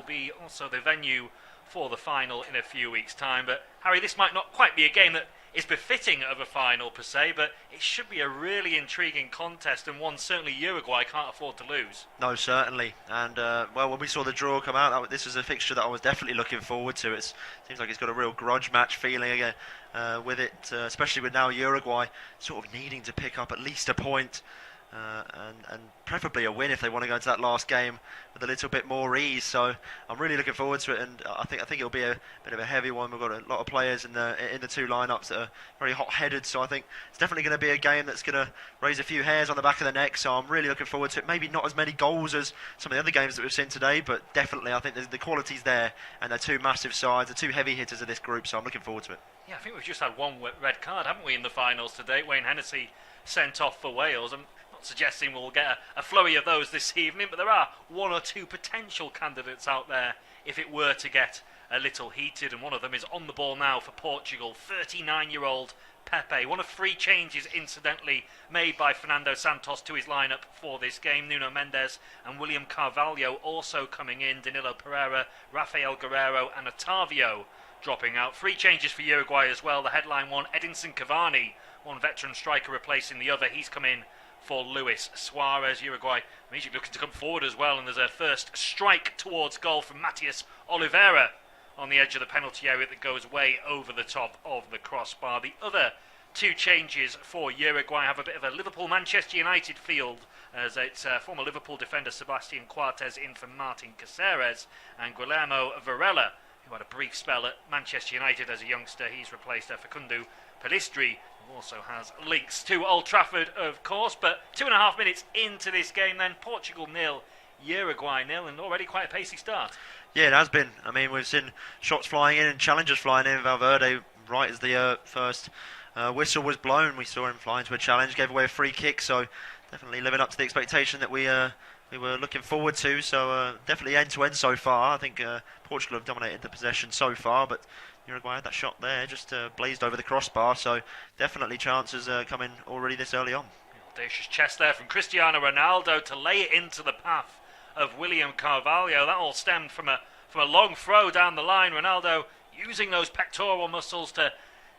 will be also the venue for the final in a few weeks' time. But Harry, this might not quite be a game that is befitting of a final per se, but it should be a really intriguing contest, and one certainly Uruguay can't afford to lose. No, certainly. And well, when we saw the draw come out, this was a fixture that I was definitely looking forward to. It seems like it's got a real grudge match feeling again with it, especially with now Uruguay sort of needing to pick up at least a point. And preferably a win if they want to go into that last game with a little bit more ease. So I'm really looking forward to it, and I think it'll be a bit of a heavy one. We've got a lot of players in the two lineups that are very hot-headed. So I think it's definitely going to be a game that's going to raise a few hairs on the back of the neck. So I'm really looking forward to it. Maybe not as many goals as some of the other games that we've seen today, but definitely I think the quality's there, and they're two massive sides, the two heavy hitters of this group. So I'm looking forward to it. Yeah, I think we've just had one red card, haven't we, in the finals today? Wayne Hennessy sent off for Wales. I'm not suggesting we'll get a flurry of those this evening, but there are one or two potential candidates out there if it were to get a little heated, and one of them is on the ball now for Portugal, 39-year-old Pepe. One of three changes, incidentally, made by Fernando Santos to his lineup for this game. Nuno Mendes and William Carvalho also coming in, Danilo Pereira, Rafael Guerreiro and Otavio dropping out. Three changes for Uruguay as well. The headline one, Edinson Cavani, one veteran striker replacing the other. He's come in for Luis Suarez. Uruguay immediately looking to come forward as well, and there's a first strike towards goal from Matias Oliveira on the edge of the penalty area that goes way over the top of the crossbar. The other two changes for Uruguay have a bit of a Liverpool-Manchester United field, as it's former Liverpool defender Sebastian Coates in for Martin Caceres, and Guillermo Varela, who had a brief spell at Manchester United as a youngster. He's replaced Facundo Pellistri, who also has links to Old Trafford, of course. But 2.5 minutes into this game then, Portugal 0, Uruguay 0, and already quite a pacey start. Yeah, it has been. I mean, we've seen shots flying in and challenges flying in. Valverde, right as the first whistle was blown, we saw him fly into a challenge, gave away a free kick, so definitely living up to the expectation that we were looking forward to. So definitely end-to-end so far. I think Portugal have dominated the possession so far, but Uruguay had that shot there, just blazed over the crossbar, so definitely chances coming already this early on. Audacious chest there from Cristiano Ronaldo to lay it into the path of William Carvalho. That all stemmed from a long throw down the line. Ronaldo using those pectoral muscles to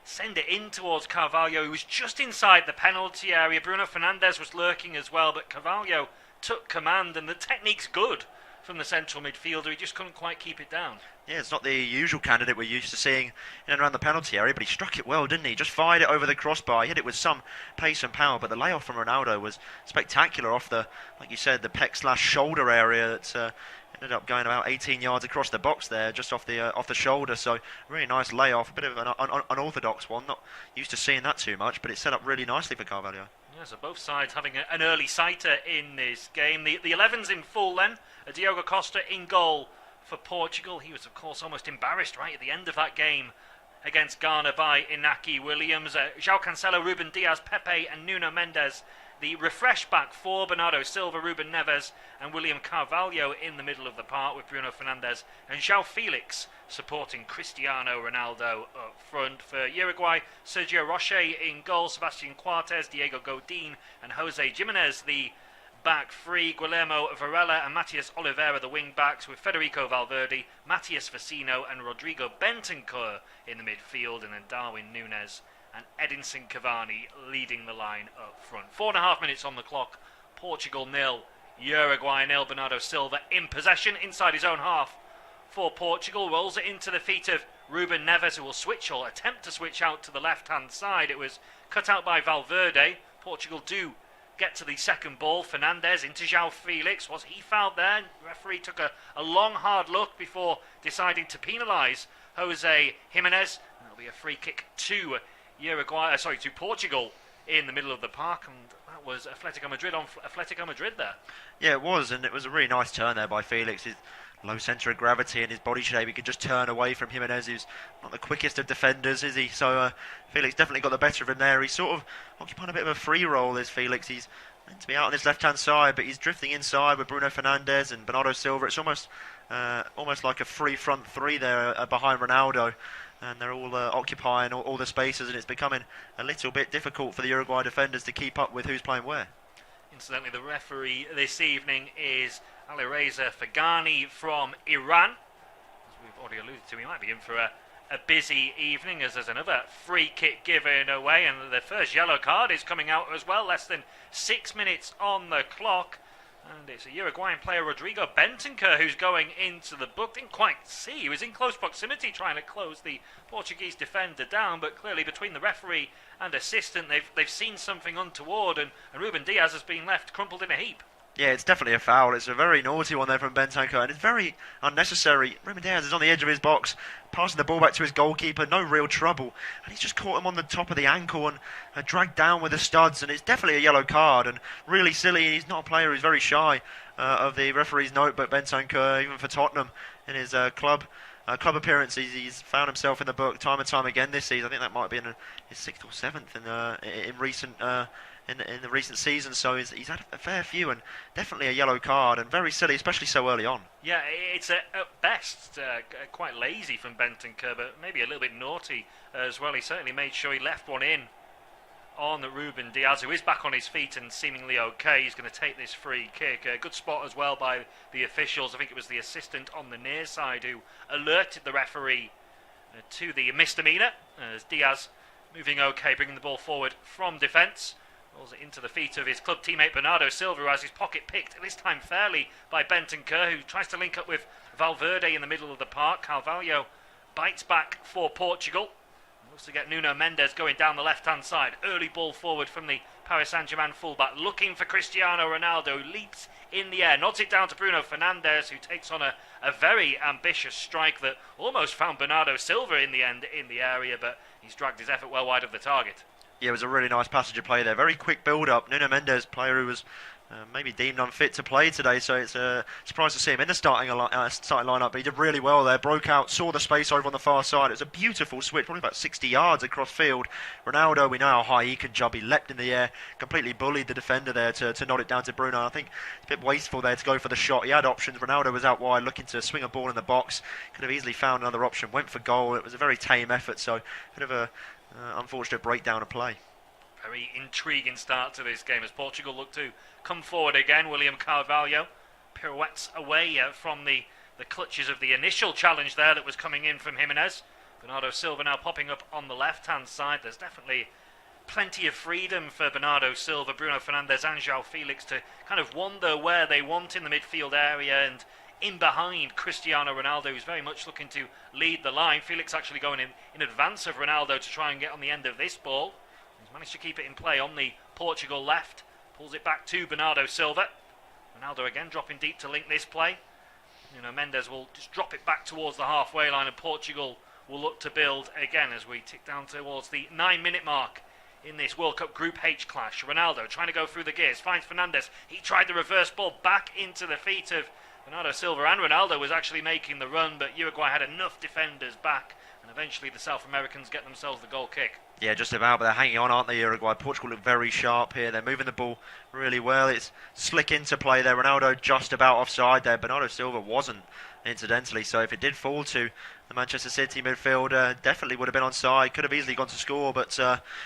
send it in towards Carvalho, who was just inside the penalty area. Bruno Fernandes was lurking as well, but Carvalho took command, and the technique's good from the central midfielder. He just couldn't quite keep it down. Yeah, it's not the usual candidate we're used to seeing in and around the penalty area, but he struck it well, didn't he? Just fired it over the crossbar. He hit it with some pace and power, but the layoff from Ronaldo was spectacular off the, like you said, the pec/shoulder area that ended up going about 18 yards across the box there, just off the shoulder. So really nice layoff, a bit of an unorthodox one. Not used to seeing that too much, but it set up really nicely for Carvalho. Yeah, so both sides having an early sighter in this game. The 11's in full then. Diogo Costa in goal for Portugal. He was, of course, almost embarrassed right at the end of that game against Ghana by Inaki Williams. João Cancelo, Ruben Dias, Pepe and Nuno Mendes. The refreshed back four, Bernardo Silva, Ruben Neves and William Carvalho in the middle of the park, with Bruno Fernandes and João Felix supporting Cristiano Ronaldo up front. For Uruguay, Sergio Rocher in goal, Sebastian Coates, Diego Godin and Jose Gimenez the back three, Guillermo Varela and Matias Oliveira the wing backs, with Federico Valverde, Matias Vecino and Rodrigo Bentancur in the midfield, and then Darwin Núñez and Edinson Cavani leading the line up front. 4.5 minutes on the clock. Portugal 0, Uruguay 0. Bernardo Silva in possession inside his own half for Portugal. Rolls it into the feet of Ruben Neves, who will switch or attempt to switch out to the left-hand side. It was cut out by Valverde. Portugal do get to the second ball. Fernandes into João Felix. Was he fouled there? The referee took a long, hard look before deciding to penalise Jose Gimenez. That'll be a free kick to to Portugal in the middle of the park, and that was Atletico Madrid on Atletico Madrid there. Yeah, it was, and it was a really nice turn there by Felix. His low centre of gravity and his body shape, he could just turn away from Jimenez, who's not the quickest of defenders, is he? So Felix definitely got the better of him there. He's sort of occupying a bit of a free role, is Felix. He's meant to be out on his left-hand side, but he's drifting inside with Bruno Fernandes and Bernardo Silva. It's almost like a free front three there behind Ronaldo. And they're all occupying all the spaces, and it's becoming a little bit difficult for the Uruguay defenders to keep up with who's playing where. Incidentally, the referee this evening is Alireza Fagani from Iran. As we've already alluded to, he might be in for a busy evening, as there's another free kick given away, and the first yellow card is coming out as well. Less than 6 minutes on the clock, and it's a Uruguayan player, Rodrigo Bentancur, who's going into the book. Didn't quite see, he was in close proximity trying to close the Portuguese defender down, but clearly between the referee and assistant they've seen something untoward, and Ruben Diaz has been left crumpled in a heap. Yeah, it's definitely a foul. It's a very naughty one there from Bentancur, and it's very unnecessary. Ruben Diaz is on the edge of his box, passing the ball back to his goalkeeper, no real trouble, and he's just caught him on the top of the ankle and dragged down with the studs, and it's definitely a yellow card, and really silly. He's not a player who's very shy of the referee's note, but Bentancur, even for Tottenham in his club appearances, he's found himself in the book time and time again this season. I think that might have been his 6th or 7th in recent in the recent season, so he's had a fair few, and definitely a yellow card, and very silly, especially so early on. Yeah, it's at best quite lazy from Bentancur, but maybe a little bit naughty as well. He certainly made sure he left one in on Ruben Diaz, who is back on his feet and seemingly okay. He's going to take this free kick. A good spot as well by the officials. I think it was the assistant on the near side who alerted the referee to the misdemeanour, as Diaz moving okay, bringing the ball forward from defence. Rolls it into the feet of his club teammate Bernardo Silva, who has his pocket picked, this time fairly, by Bentancur, who tries to link up with Valverde in the middle of the park. Carvalho bites back for Portugal. Looks to get Nuno Mendes going down the left-hand side. Early ball forward from the Paris Saint-Germain fullback, looking for Cristiano Ronaldo, who leaps in the air, nods it down to Bruno Fernandes, who takes on a very ambitious strike that almost found Bernardo Silva in the end in the area, but he's dragged his effort well wide of the target. Yeah, it was a really nice passage of play there. Very quick build-up. Nuno Mendes, player who was maybe deemed unfit to play today, so it's a surprise to see him in the starting lineup. But he did really well there. Broke out, saw the space over on the far side. It was a beautiful switch, probably about 60 yards across field. Ronaldo, we know how high he can jump. He leapt in the air, completely bullied the defender there to nod it down to Bruno. I think it's a bit wasteful there to go for the shot. He had options. Ronaldo was out wide looking to swing a ball in the box. Could have easily found another option. Went for goal. It was a very tame effort, so a bit of a unfortunate breakdown of play. Very intriguing start to this game as Portugal look to come forward again. William Carvalho pirouettes away from the clutches of the initial challenge there that was coming in from Jimenez. Bernardo Silva now popping up on the left-hand side. There's definitely plenty of freedom for Bernardo Silva, Bruno Fernandes and João Felix to kind of wander where they want in the midfield area, and in behind Cristiano Ronaldo, who's very much looking to lead the line. Felix actually going in advance of Ronaldo to try and get on the end of this ball. He's managed to keep it in play on the Portugal left. Pulls it back to Bernardo Silva. Ronaldo again dropping deep to link this play. Mendes will just drop it back towards the halfway line, and Portugal will look to build again as we tick down towards the 9-minute mark in this World Cup Group H clash. Ronaldo trying to go through the gears, finds Fernandes. He tried the reverse ball back into the feet of Bernardo Silva, and Ronaldo was actually making the run, but Uruguay had enough defenders back, and eventually the South Americans get themselves the goal kick. Yeah, just about, but they're hanging on, aren't they, Uruguay? Portugal look very sharp here. They're moving the ball really well. It's slick into play there. Ronaldo just about offside there. Bernardo Silva wasn't, incidentally, so if it did fall to the Manchester City midfielder, definitely would have been onside. Could have easily gone to score, but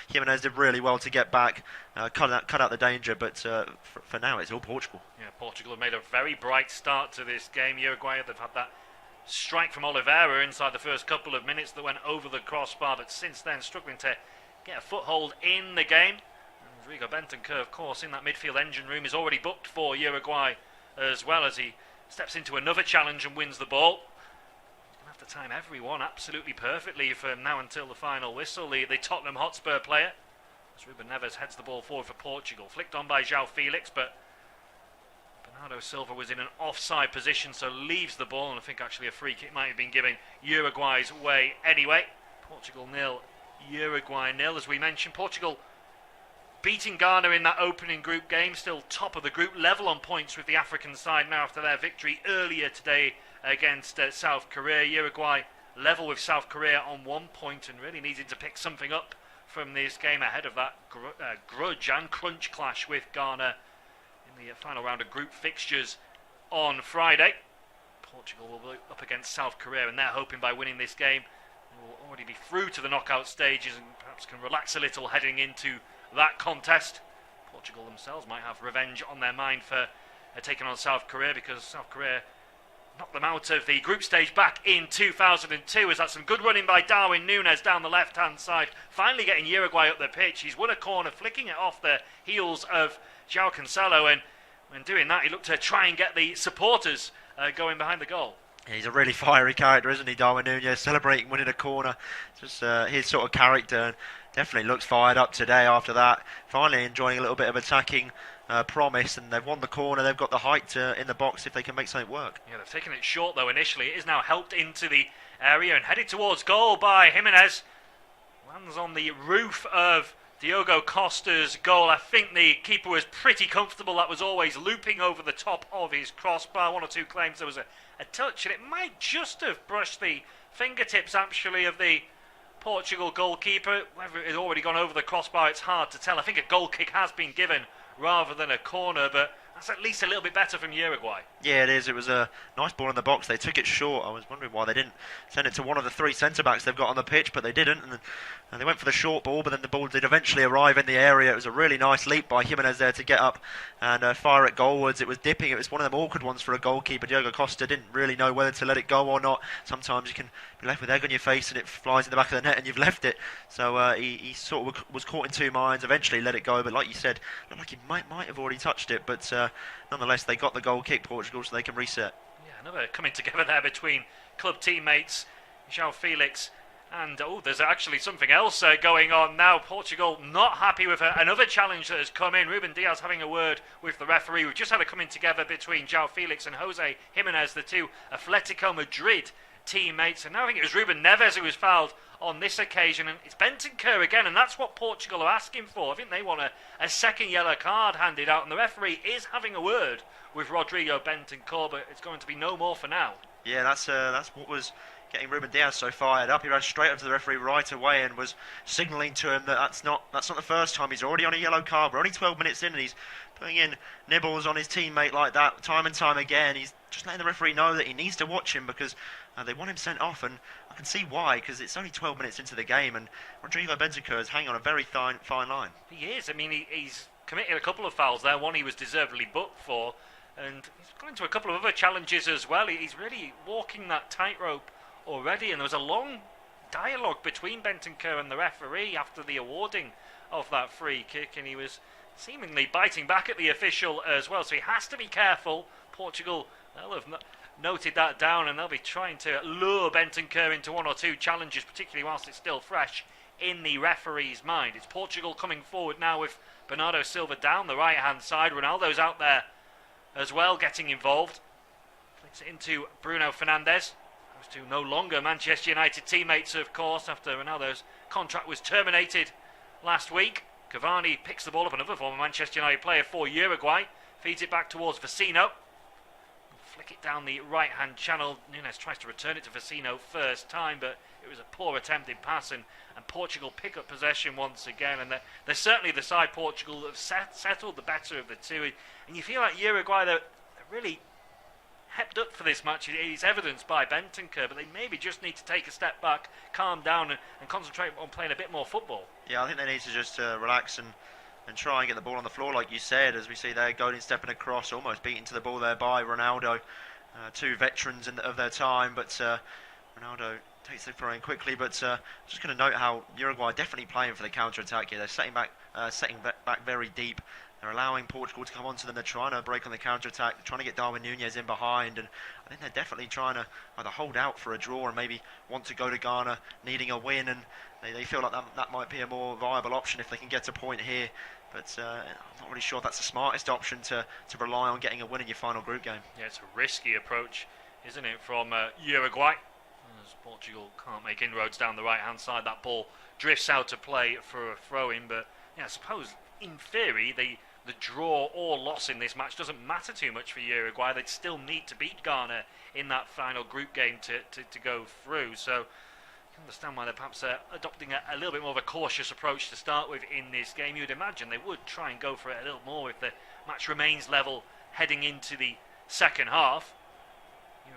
Jimenez did really well to get back, cut out the danger, but for now it's all Portugal. Yeah, Portugal have made a very bright start to this game. Uruguay, they've had that strike from Oliveira inside the first couple of minutes that went over the crossbar, but since then struggling to get a foothold in the game. And Rodrigo Bentancur, of course, in that midfield engine room, is already booked for Uruguay as well, as he steps into another challenge and wins the ball. He's going to have to time everyone absolutely perfectly from now until the final whistle. The Tottenham Hotspur player, as Ruben Neves heads the ball forward for Portugal, flicked on by João Felix, but Bernardo Silva was in an offside position, so leaves the ball, and I think actually a free kick might have been given Uruguay's way anyway. Portugal 0, Uruguay 0. As we mentioned, Portugal beating Ghana in that opening group game, still top of the group, level on points with the African side now after their victory earlier today against South Korea. Uruguay level with South Korea on 1 point, and really needed to pick something up from this game ahead of that grudge and crunch clash with Ghana in the final round of group fixtures on Friday. Portugal will be up against South Korea, and they're hoping by winning this game they will already be through to the knockout stages and perhaps can relax a little heading into that contest. Portugal themselves might have revenge on their mind for taking on South Korea, because South Korea knocked them out of the group stage back in 2002. As that's some good running by Darwin Núñez down the left-hand side, finally getting Uruguay up the pitch. He's won a corner, flicking it off the heels of João Cancelo, and when doing that, he looked to try and get the supporters going behind the goal. Yeah, he's a really fiery character, isn't he, Darwin Núñez? Celebrating winning a corner, just his sort of character, and definitely looks fired up today after that. Finally enjoying a little bit of attacking promise, and they've won the corner. They've got the height in the box if they can make something work. Yeah, they've taken it short though initially. It is now helped into the area and headed towards goal by Jimenez. Lands on the roof of Diogo Costa's goal. I think the keeper was pretty comfortable. That was always looping over the top of his crossbar. One or two claims there was a touch, and it might just have brushed the fingertips actually of the Portugal goalkeeper. Whether it had already gone over the crossbar, it's hard to tell. I think a goal kick has been given rather than a corner, but that's at least a little bit better from Uruguay. Yeah, it is. It was a nice ball in the box. They took it short. I was wondering why they didn't send it to one of the three centre-backs they've got on the pitch, but they didn't. And they went for the short ball, but then the ball did eventually arrive in the area. It was a really nice leap by Jimenez there to get up and fire it goalwards. It was dipping. It was one of them awkward ones for a goalkeeper. Diogo Costa didn't really know whether to let it go or not. Sometimes you can be left with egg on your face and it flies in the back of the net and you've left it. So he sort of was caught in two minds, eventually let it go, but like you said, looked like he might have already touched it, but nonetheless they got the goal kick, Portugal, so they can reset. Yeah, another coming together there between club teammates João Felix and there's actually something else going on now. Portugal not happy with another challenge that has come in. Ruben Diaz having a word with the referee. We've just had a coming together between João Felix and Jose Jimenez, the two Atletico Madrid teammates, and now I think it was Ruben Neves who was fouled on this occasion, and it's Bentancur again, and that's what Portugal are asking for. I think they want a second yellow card handed out, and the referee is having a word with Rodrigo Bentancur, but it's going to be no more for now. Yeah, that's what was getting Ruben Diaz so fired up. He ran straight up to the referee right away and was signalling to him that that's not the first time. He's already on a yellow card. We're only 12 minutes in and he's putting in nibbles on his teammate like that time and time again. He's just letting the referee know that he needs to watch him because they want him sent off, and I can see why, because it's only 12 minutes into the game and Rodrigo Bentancur is hanging on a very fine line. He is. I mean, he's committed a couple of fouls there. One he was deservedly booked for, and he's gone into a couple of other challenges as well. He's really walking that tightrope already, and there was a long dialogue between Bentancur and the referee after the awarding of that free kick, and he was seemingly biting back at the official as well, so he has to be careful. Portugal, they'll have noted that down, and they'll be trying to lure Bentancur into one or two challenges, particularly whilst it's still fresh in the referee's mind. It's Portugal coming forward now with Bernardo Silva down the right hand side. Ronaldo's out there as well, getting involved. Flicks it into Bruno Fernandes. Those two no longer Manchester United teammates, of course, after Ronaldo's contract was terminated last week. Cavani picks the ball up, another former Manchester United player for Uruguay. Feeds it back towards Vecino. Flick it down the right hand channel. Núñez tries to return it to Vecino first time, but it was a poor attempted pass, and Portugal pick up possession once again, and they're certainly the side Portugal have settled the better of the two, and you feel like Uruguay, they're really hepped up for this match. It's evidenced by Bentancur, but they maybe just need to take a step back, calm down and concentrate on playing a bit more football. Yeah, I think they need to just relax and try and get the ball on the floor, like you said, as we see there, Godin stepping across, almost beaten to the ball there by Ronaldo. Two veterans of their time, but Ronaldo takes the throw in quickly. But just going to note how Uruguay are definitely playing for the counter-attack here. They're setting back very deep. They're allowing Portugal to come onto them. They're trying to break on the counter-attack. They're trying to get Darwin Núñez in behind, and I think they're definitely trying to either hold out for a draw and maybe want to go to Ghana needing a win, and they feel like that might be a more viable option if they can get a point here. But I'm not really sure that's the smartest option to rely on getting a win in your final group game. Yeah, it's a risky approach, isn't it, from Uruguay? As Portugal can't make inroads down the right-hand side, that ball drifts out to play for a throw-in. But yeah, I suppose in theory the draw or loss in this match doesn't matter too much for Uruguay. They'd still need to beat Ghana in that final group game to go through. So understand why they're perhaps adopting a little bit more of a cautious approach to start with in this game. You'd imagine they would try and go for it a little more if the match remains level heading into the second half.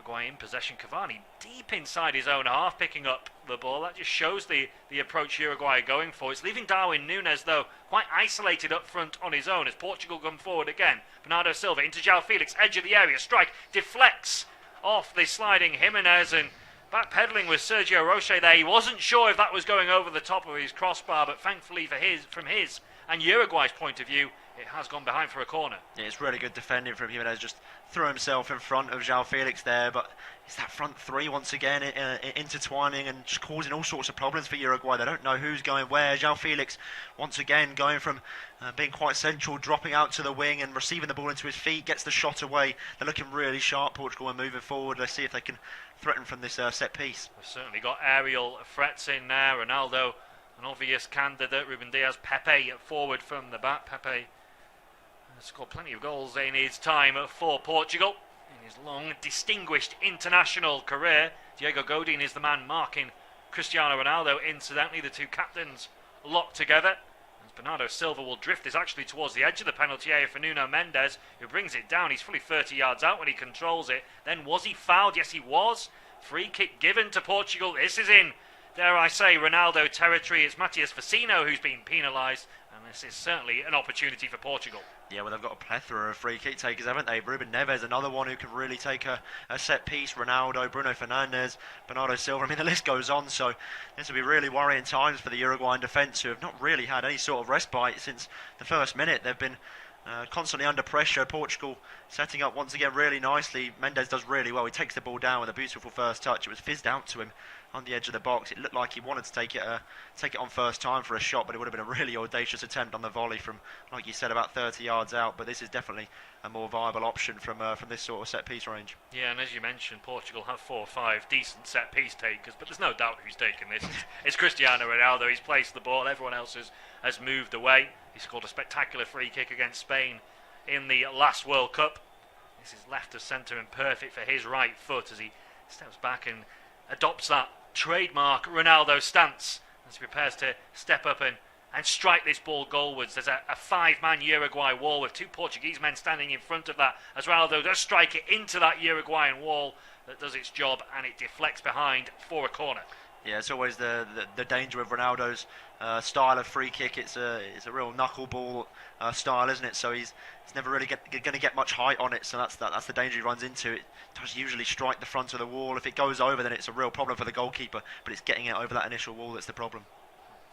Uruguay in possession. Cavani deep inside his own half, picking up the ball. That just shows the approach Uruguay are going for. It's leaving Darwin Núñez, though, quite isolated up front on his own as Portugal come forward again. Bernardo Silva into João Felix, edge of the area, strike, deflects off the sliding Jimenez, and backpedaling with Sergio Roche there. He wasn't sure if that was going over the top of his crossbar, but thankfully from his and Uruguay's point of view, it has gone behind for a corner. Yeah, it's really good defending from Jimenez. Just threw himself in front of João Felix there, but it's that front three once again intertwining and just causing all sorts of problems for Uruguay. They don't know who's going where. João Felix once again going from being quite central, dropping out to the wing and receiving the ball into his feet, gets the shot away. They're looking really sharp, Portugal, and moving forward. Let's see if they can threaten from this set piece. They've certainly got aerial threats in there. Ronaldo, an obvious candidate. Ruben Diaz, Pepe forward from the back. Pepe scored plenty of goals in his time for Portugal in his long, distinguished international career. Diego Godin is the man marking Cristiano Ronaldo. Incidentally, the two captains locked together. As Bernardo Silva will drift this actually towards the edge of the penalty area for Nuno Mendes, who brings it down. He's fully 30 yards out when he controls it. Then was he fouled? Yes, he was. Free kick given to Portugal. This is in, dare I say, Ronaldo territory. It's Matias Vecino who's been penalised, and this is certainly an opportunity for Portugal. Yeah, well, they've got a plethora of free kick takers, haven't they? Ruben Neves, another one who can really take a set piece. Ronaldo, Bruno Fernandes, Bernardo Silva. I mean, the list goes on. So this will be really worrying times for the Uruguayan defence, who have not really had any sort of respite since the first minute. They've been constantly under pressure. Portugal setting up once again really nicely. Mendes does really well. He takes the ball down with a beautiful first touch. It was fizzed out to him on the edge of the box. It looked like he wanted to take it on first time for a shot, but it would have been a really audacious attempt on the volley from, like you said, about 30 yards out. But this is definitely a more viable option from this sort of set piece range. Yeah, and as you mentioned, Portugal have 4 or 5 decent set piece takers, but there's no doubt who's taking this. It's Cristiano Ronaldo. He's placed the ball. Everyone else has moved away. He scored a spectacular free kick against Spain in the last World Cup. This is left of centre and perfect for his right foot as he steps back and adopts that trademark Ronaldo stance as he prepares to step up and strike this ball goalwards. There's a 5-man Uruguay wall with 2 Portuguese men standing in front of that as Ronaldo does strike it into that Uruguayan wall that does its job, and it deflects behind for a corner. Yeah, it's always the danger of Ronaldo's style of free kick. It's a real knuckleball style, isn't it? So he's never really going to get much height on it. So that's the danger he runs into. It does usually strike the front of the wall. If it goes over, then it's a real problem for the goalkeeper. But it's getting it over that initial wall that's the problem.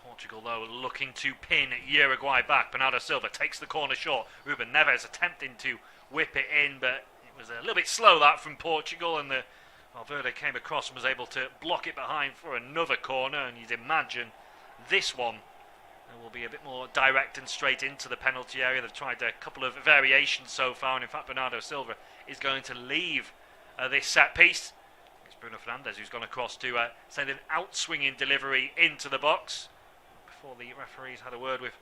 Portugal, though, looking to pin Uruguay back. Bernardo Silva takes the corner short. Ruben Neves attempting to whip it in, but it was a little bit slow that from Portugal, and Valverde came across and was able to block it behind for another corner. And you'd imagine this one will be a bit more direct and straight into the penalty area. They've tried a couple of variations so far, and in fact Bernardo Silva is going to leave this set piece. It's Bruno Fernandes who's gone across to send an out-swinging delivery into the box before the referees had a word with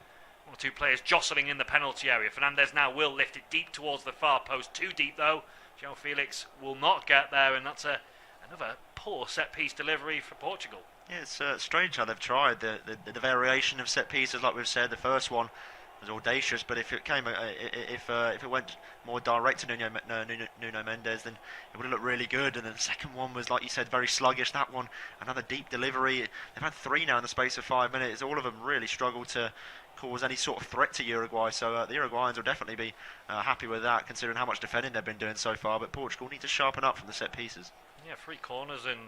one or 2 players jostling in the penalty area. Fernandes now will lift it deep towards the far post, too deep though. João Felix will not get there, and that's another poor set-piece delivery for Portugal. Yeah, it's strange how they've tried the variation of set pieces. Like we've said, the first one was audacious, but if it went more direct to Nuno Mendes, then it would have looked really good. And then the second one was, like you said, very sluggish. That one, another deep delivery. They've had 3 now in the space of 5 minutes. All of them really struggled to cause any sort of threat to Uruguay. So the Uruguayans will definitely be happy with that, considering how much defending they've been doing so far. But Portugal need to sharpen up from the set pieces. Yeah, 3 corners, and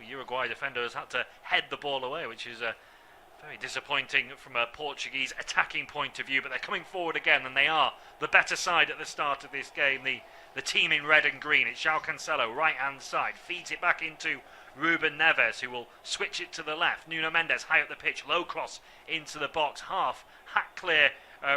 Uruguay defenders had to head the ball away, which is very disappointing from a Portuguese attacking point of view. But they're coming forward again, and they are the better side at the start of this game. The team in red and green. It's João Cancelo, right-hand side, feeds it back into Ruben Neves, who will switch it to the left. Nuno Mendes high up the pitch, low cross into the box, half hack clear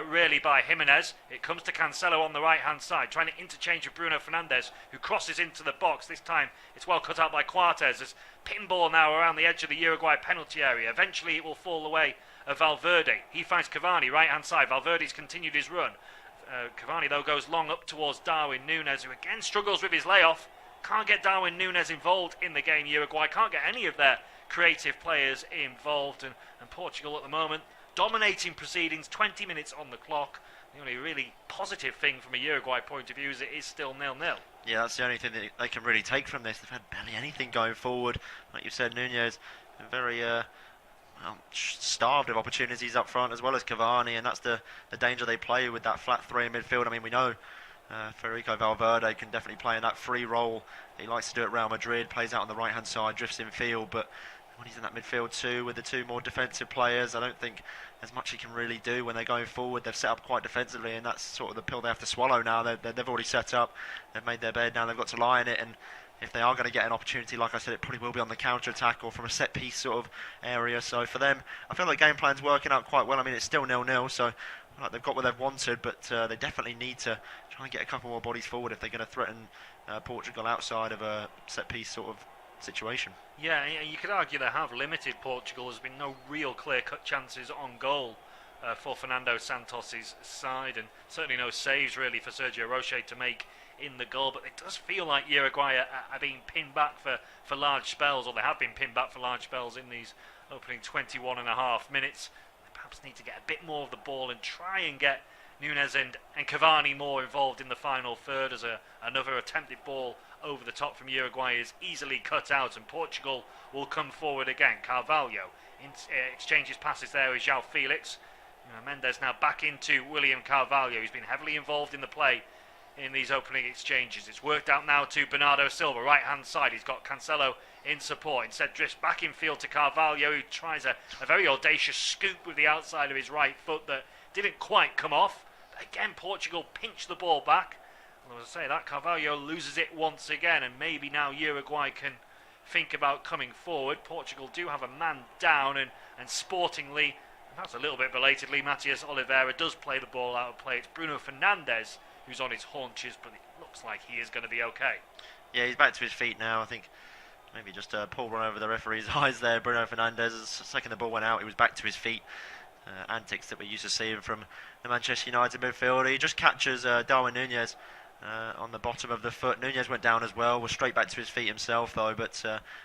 really by Jimenez. It comes to Cancelo on the right hand side, trying to interchange with Bruno Fernandes, who crosses into the box. This time it's well cut out by Coates. There's pinball now around the edge of the Uruguay penalty area. Eventually it will fall away of Valverde. He finds Cavani right hand side. Valverde's continued his run. Cavani though goes long up towards Darwin Núñez, who again struggles with his layoff. Can't get Darwin Núñez involved in the game. Uruguay can't get any of their creative players involved, and Portugal at the moment dominating proceedings, 20 minutes on the clock. The only really positive thing from a Uruguay point of view is it is still 0-0. Yeah, that's the only thing that they can really take from this. They've had barely anything going forward. Like you said, Nunez very starved of opportunities up front, as well as Cavani, and that's the danger they play with that flat three in midfield. I mean, we know Federico Valverde can definitely play in that free role. He likes to do it. Real Madrid plays out on the right hand side, drifts in field, but when he's in that midfield too with the two more defensive players, I don't think there's much he can really do when they're going forward. They've set up quite defensively, and that's sort of the pill they have to swallow now. They've already set up, they've made their bed, now they've got to lie in it, and if they are going to get an opportunity, like I said, it probably will be on the counter-attack or from a set-piece sort of area. So for them, I feel like the game plan's working out quite well. I mean, it's still 0-0, so like they've got what they've wanted, but they definitely need to try and get a couple more bodies forward if they're going to threaten Portugal outside of a set-piece sort of situation. Yeah, you could argue they have limited Portugal. There's been no real clear-cut chances on goal for Fernando Santos' side, and certainly no saves really for Sergio Rocher to make in the goal. But it does feel like Uruguay are being pinned back for large spells, or they have been pinned back for large spells in these opening 21.5 minutes. They perhaps need to get a bit more of the ball and try and get Nunez and Cavani more involved in the final third, as another attempted ball over the top from Uruguay is easily cut out, and Portugal will come forward again. Carvalho exchanges passes there with João Felix. Mendes now back into William Carvalho, who's been heavily involved in the play in these opening exchanges. It's worked out now to Bernardo Silva, right hand side. He's got Cancelo in support. Instead drifts back in field to Carvalho, who tries a very audacious scoop with the outside of his right foot that didn't quite come off. But again, Portugal pinched the ball back. And as I say, that Carvalho loses it once again, and maybe now Uruguay can think about coming forward. Portugal do have a man down, and sportingly, perhaps a little bit belatedly, Matias Oliveira does play the ball out of play. It's Bruno Fernandes who's on his haunches, but it looks like he is going to be okay. Yeah, he's back to his feet now. I think maybe just Paul run over the referee's eyes there. Bruno Fernandes, the second the ball went out, he was back to his feet. Antics that we're used to seeing from the Manchester United midfielder. He just catches Darwin Nunez on the bottom of the foot. Nunez went down as well, was straight back to his feet himself though. But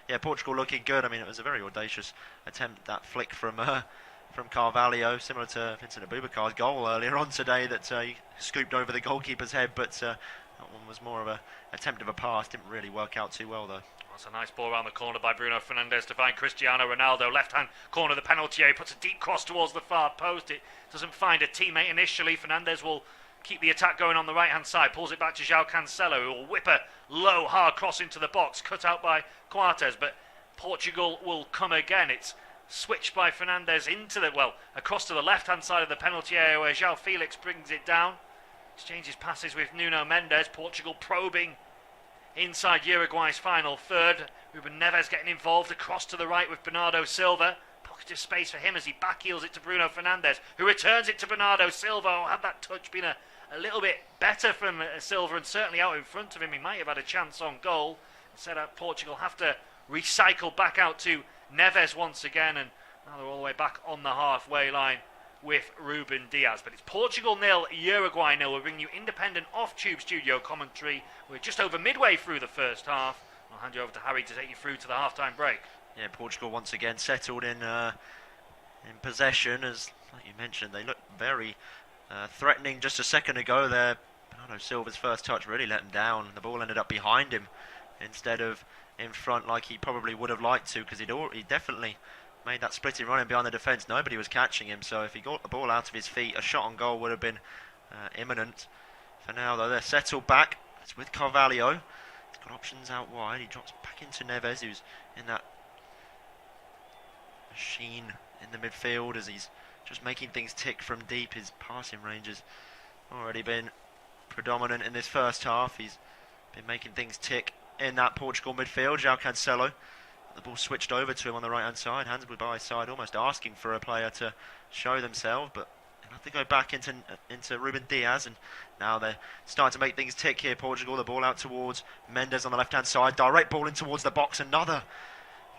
yeah, Portugal looking good. I mean, it was a very audacious attempt, that flick from Carvalho, similar to Vincent Aboubakar's goal earlier on today that he scooped over the goalkeeper's head, but that one was more of an attempt of a pass. Didn't really work out too well though. That's a nice ball around the corner by Bruno Fernandes to find Cristiano Ronaldo. Left-hand corner of the penalty area. He puts a deep cross towards the far post. It doesn't find a teammate initially. Fernandes will keep the attack going on the right-hand side. Pulls it back to João Cancelo, who will whip a low, hard cross into the box. Cut out by Coates, but Portugal will come again. It's switched by Fernandes across to the left-hand side of the penalty area where João Felix brings it down. Exchanges passes with Nuno Mendes. Portugal probing inside Uruguay's final third. Ruben Neves getting involved across to the right with Bernardo Silva. Pocket of space for him as he backheels it to Bruno Fernandes, who returns it to Bernardo Silva. Oh, had that touch been a little bit better from Silva, and certainly out in front of him, he might have had a chance on goal. Instead, Portugal have to recycle back out to Neves once again, and now they're all the way back on the halfway line with Ruben Diaz. But it's Portugal 0, Uruguay 0. We'll bring you independent off-tube studio commentary. We're just over midway through the first half. I'll hand you over to Harry to take you through to the half-time break. Yeah, Portugal once again settled in possession, as like you mentioned, they looked very threatening just a second ago there. Bernardo Silva's first touch really let him down. The ball ended up behind him instead of in front like he probably would have liked to, because he definitely made that splitting run in behind the defence. Nobody was catching him, so if he got the ball out of his feet, a shot on goal would have been imminent. For now though, they're settled back. It's with Carvalho. He's got options out wide. He drops back into Neves, who's in that machine in the midfield as he's just making things tick from deep. His passing range has already been predominant in this first half. He's been making things tick in that Portugal midfield. João Cancelo, the ball switched over to him on the right hand side, hands by his side, almost asking for a player to show themselves, but they'll have to go back into Ruben Diaz, and now they're starting to make things tick here. Portugal, the ball out towards Mendes on the left hand side, direct ball in towards the box. Another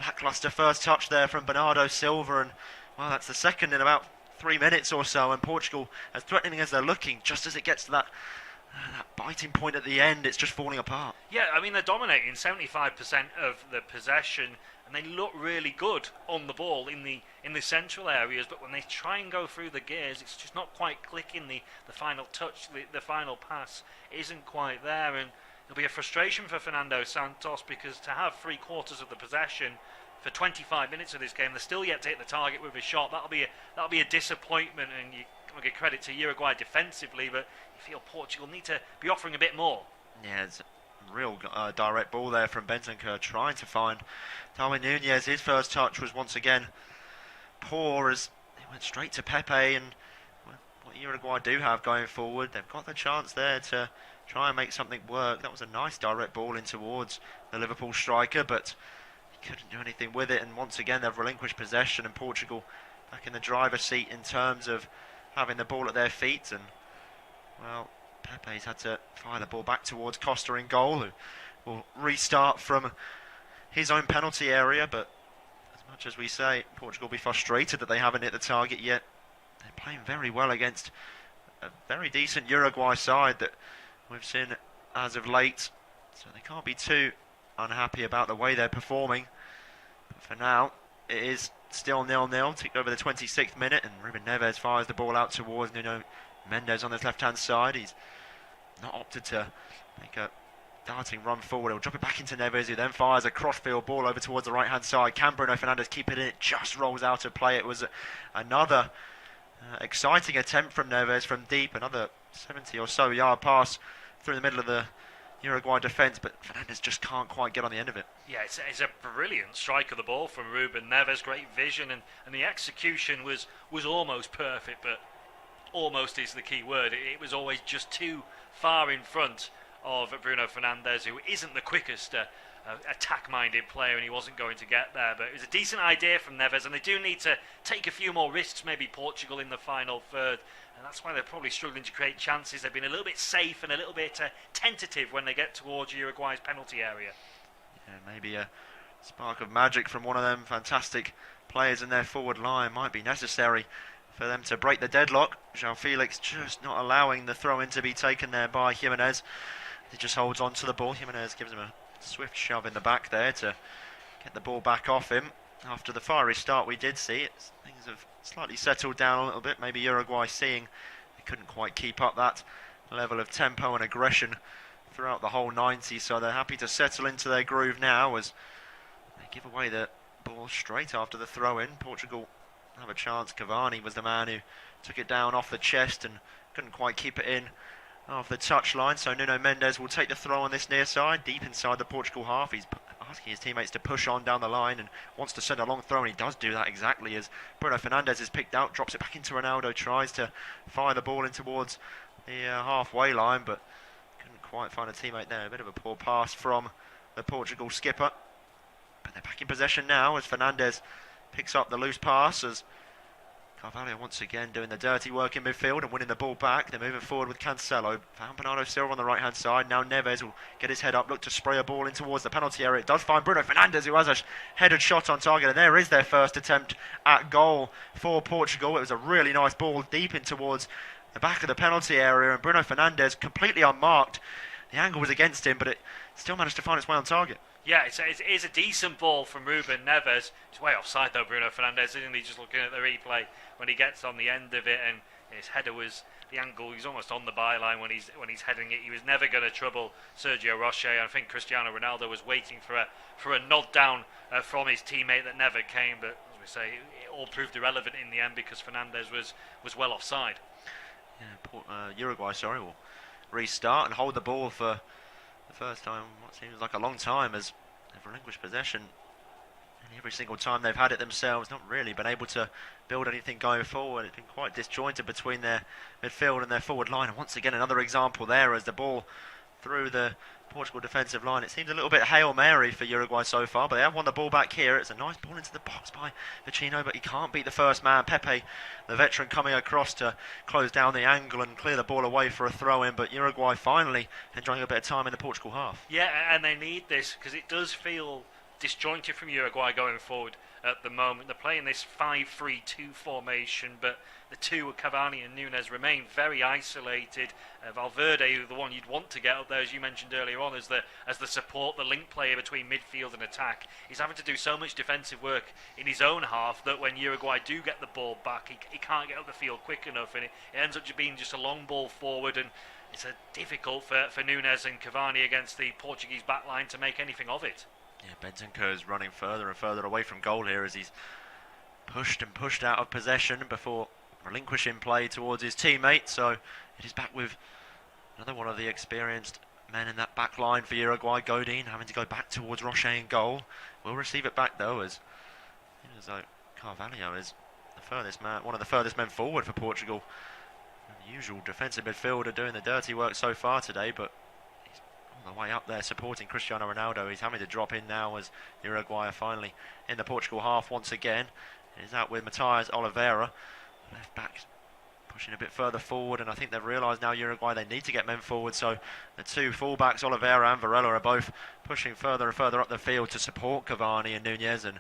lackluster first touch there from Bernardo Silva, and well, that's the second in about 3 minutes or so, and Portugal, as threatening as they're looking, just as it gets to that biting point at the end, it's just falling apart. Yeah, I mean, they're dominating 75% of the possession, and they look really good on the ball in the central areas, but when they try and go through the gears, it's just not quite clicking. The final touch, the final pass isn't quite there, and it'll be a frustration for Fernando Santos, because to have 3/4 of the possession for 25 minutes of this game, they're still yet to hit the target with a shot. That'll be a disappointment, and you can't give credit to Uruguay defensively, but you feel Portugal need to be offering a bit more. Yeah, it's a real direct ball there from Bentancur, trying to find Darwin Núñez. His first touch was once again poor, as he went straight to Pepe, and what Uruguay do have going forward, they've got the chance there to try and make something work. That was a nice direct ball in towards the Liverpool striker, but he couldn't do anything with it, and once again they've relinquished possession, and Portugal back in the driver's seat in terms of having the ball at their feet. And well, Pepe's had to fire the ball back towards Costa in goal, who will restart from his own penalty area. But as much as we say, Portugal will be frustrated that they haven't hit the target yet, they're playing very well against a very decent Uruguay side that we've seen as of late, so they can't be too unhappy about the way they're performing. But for now, it is still 0-0, ticked over the 26th minute, and Ruben Neves fires the ball out towards Nuno Mendes on his left-hand side. He's not opted to make a darting run forward. He'll drop it back into Neves, who then fires a cross-field ball over towards the right-hand side. Can Bruno Fernandes keep it in? It just rolls out of play. It was another exciting attempt from Neves from deep, another 70 or so yard pass through the middle of the Uruguay defence, but Fernandes just can't quite get on the end of it. Yeah, it's a brilliant strike of the ball from Ruben Neves, great vision, and the execution was almost perfect, but almost is the key word. It was always just too far in front of Bruno Fernandes, who isn't the quickest attack-minded player, and he wasn't going to get there. But it was a decent idea from Neves, and they do need to take a few more risks, maybe Portugal in the final third, and that's why they're probably struggling to create chances. They've been a little bit safe and a little bit tentative when they get towards Uruguay's penalty area. Yeah, maybe a spark of magic from one of them fantastic players in their forward line might be necessary for them to break the deadlock. João Felix just not allowing the throw-in to be taken there by Jimenez. He just holds on to the ball. Jimenez gives him a swift shove in the back there to get the ball back off him. After the fiery start we did see, things have slightly settled down a little bit. Maybe Uruguay seeing they couldn't quite keep up that level of tempo and aggression throughout the whole 90, so they're happy to settle into their groove now as they give away the ball straight after the throw-in. Portugal have a chance. Cavani was the man who took it down off the chest and couldn't quite keep it in off the touchline, so Nuno Mendes will take the throw on this near side, deep inside the Portugal half. He's asking his teammates to push on down the line and wants to send a long throw, and he does do that exactly as Bruno Fernandes is picked out, drops it back into Ronaldo, tries to fire the ball in towards the halfway line, but couldn't quite find a teammate there. A bit of a poor pass from the Portugal skipper, but they're back in possession now as Fernandes picks up the loose pass, as Carvalho once again doing the dirty work in midfield and winning the ball back. They're moving forward with Cancelo. Found Bernardo Silva on the right hand side. Now Neves will get his head up, look to spray a ball in towards the penalty area. It does find Bruno Fernandes, who has a headed shot on target, and there is their first attempt at goal for Portugal. It was a really nice ball deep in towards the back of the penalty area, and Bruno Fernandes completely unmarked. The angle was against him, but it still managed to find its way on target. Yeah, it is a decent ball from Ruben Neves. It's way offside though, Bruno Fernandes, isn't he? Just looking at the replay when he gets on the end of it, and his header was the angle. He's almost on the byline when he's heading it. He was never going to trouble Sergio Roche. I think Cristiano Ronaldo was waiting for a nod down from his teammate that never came. But as we say, it all proved irrelevant in the end because Fernandes was well offside. Yeah, Uruguay, will restart and hold the ball for the first time what seems like a long time, as they've relinquished possession and every single time they've had it themselves, not really been able to build anything going forward. It's been quite disjointed between their midfield and their forward line, and once again another example there as the ball through the Portugal defensive line. It seems a little bit Hail Mary for Uruguay so far, but they have won the ball back here. It's a nice ball into the box by Vecino, but he can't beat the first man. Pepe, the veteran, coming across to close down the angle and clear the ball away for a throw-in, but Uruguay finally enjoying a bit of time in the Portugal half. Yeah, and they need this because it does feel disjointed from Uruguay going forward. at the moment. They're playing this 5-3-2 formation, but the two, Cavani and Nunes, remain very isolated. Valverde, the one you'd want to get up there, as you mentioned earlier on, as the support, the link player between midfield and attack, he's having to do so much defensive work in his own half that when Uruguay do get the ball back, he can't get up the field quick enough, and it ends up being just a long ball forward, and it's difficult for Nunes and Cavani against the Portuguese backline to make anything of it. Yeah, Bentancur is running further and further away from goal here as he's pushed and pushed out of possession before relinquishing play towards his teammate. So it is back with another one of the experienced men in that back line for Uruguay. Godin having to go back towards Rocher in goal. Will receive it back though, as Carvalho is the furthest man, one of the furthest men forward for Portugal. The usual defensive midfielder doing the dirty work so far today, but he's all the way up there supporting Cristiano Ronaldo. He's having to drop in now as Uruguay are finally in the Portugal half once again. He's out with Matías Oliveira, left back, pushing a bit further forward, and I think they've realised now Uruguay they need to get men forward, so the two fullbacks, Oliveira and Varela, are both pushing further and further up the field to support Cavani and Nunes, and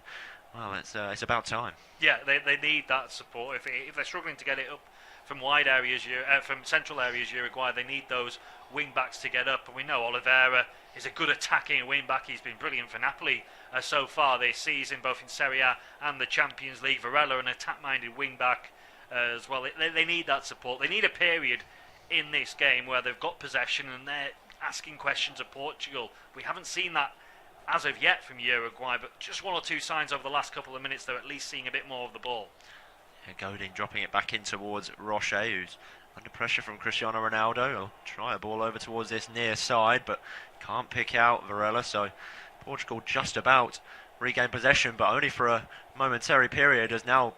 well, it's about time. Yeah, they need that support. If they're struggling to get it up from wide areas, from central areas, Uruguay, they need those wing backs to get up, and we know Oliveira is a good attacking wing back. He's been brilliant for Napoli so far this season, both in Serie A and the Champions League. Varela, an attack-minded wing back as well. They need that support. They need a period in this game where they've got possession and they're asking questions of Portugal. We haven't seen that as of yet from Uruguay, but just one or two signs over the last couple of minutes they're at least seeing a bit more of the ball. Godin dropping it back in towards Rocher, who's under pressure from Cristiano Ronaldo. He'll try a ball over towards this near side, but can't pick out Varela, so Portugal just about regain possession, but only for a momentary period, as now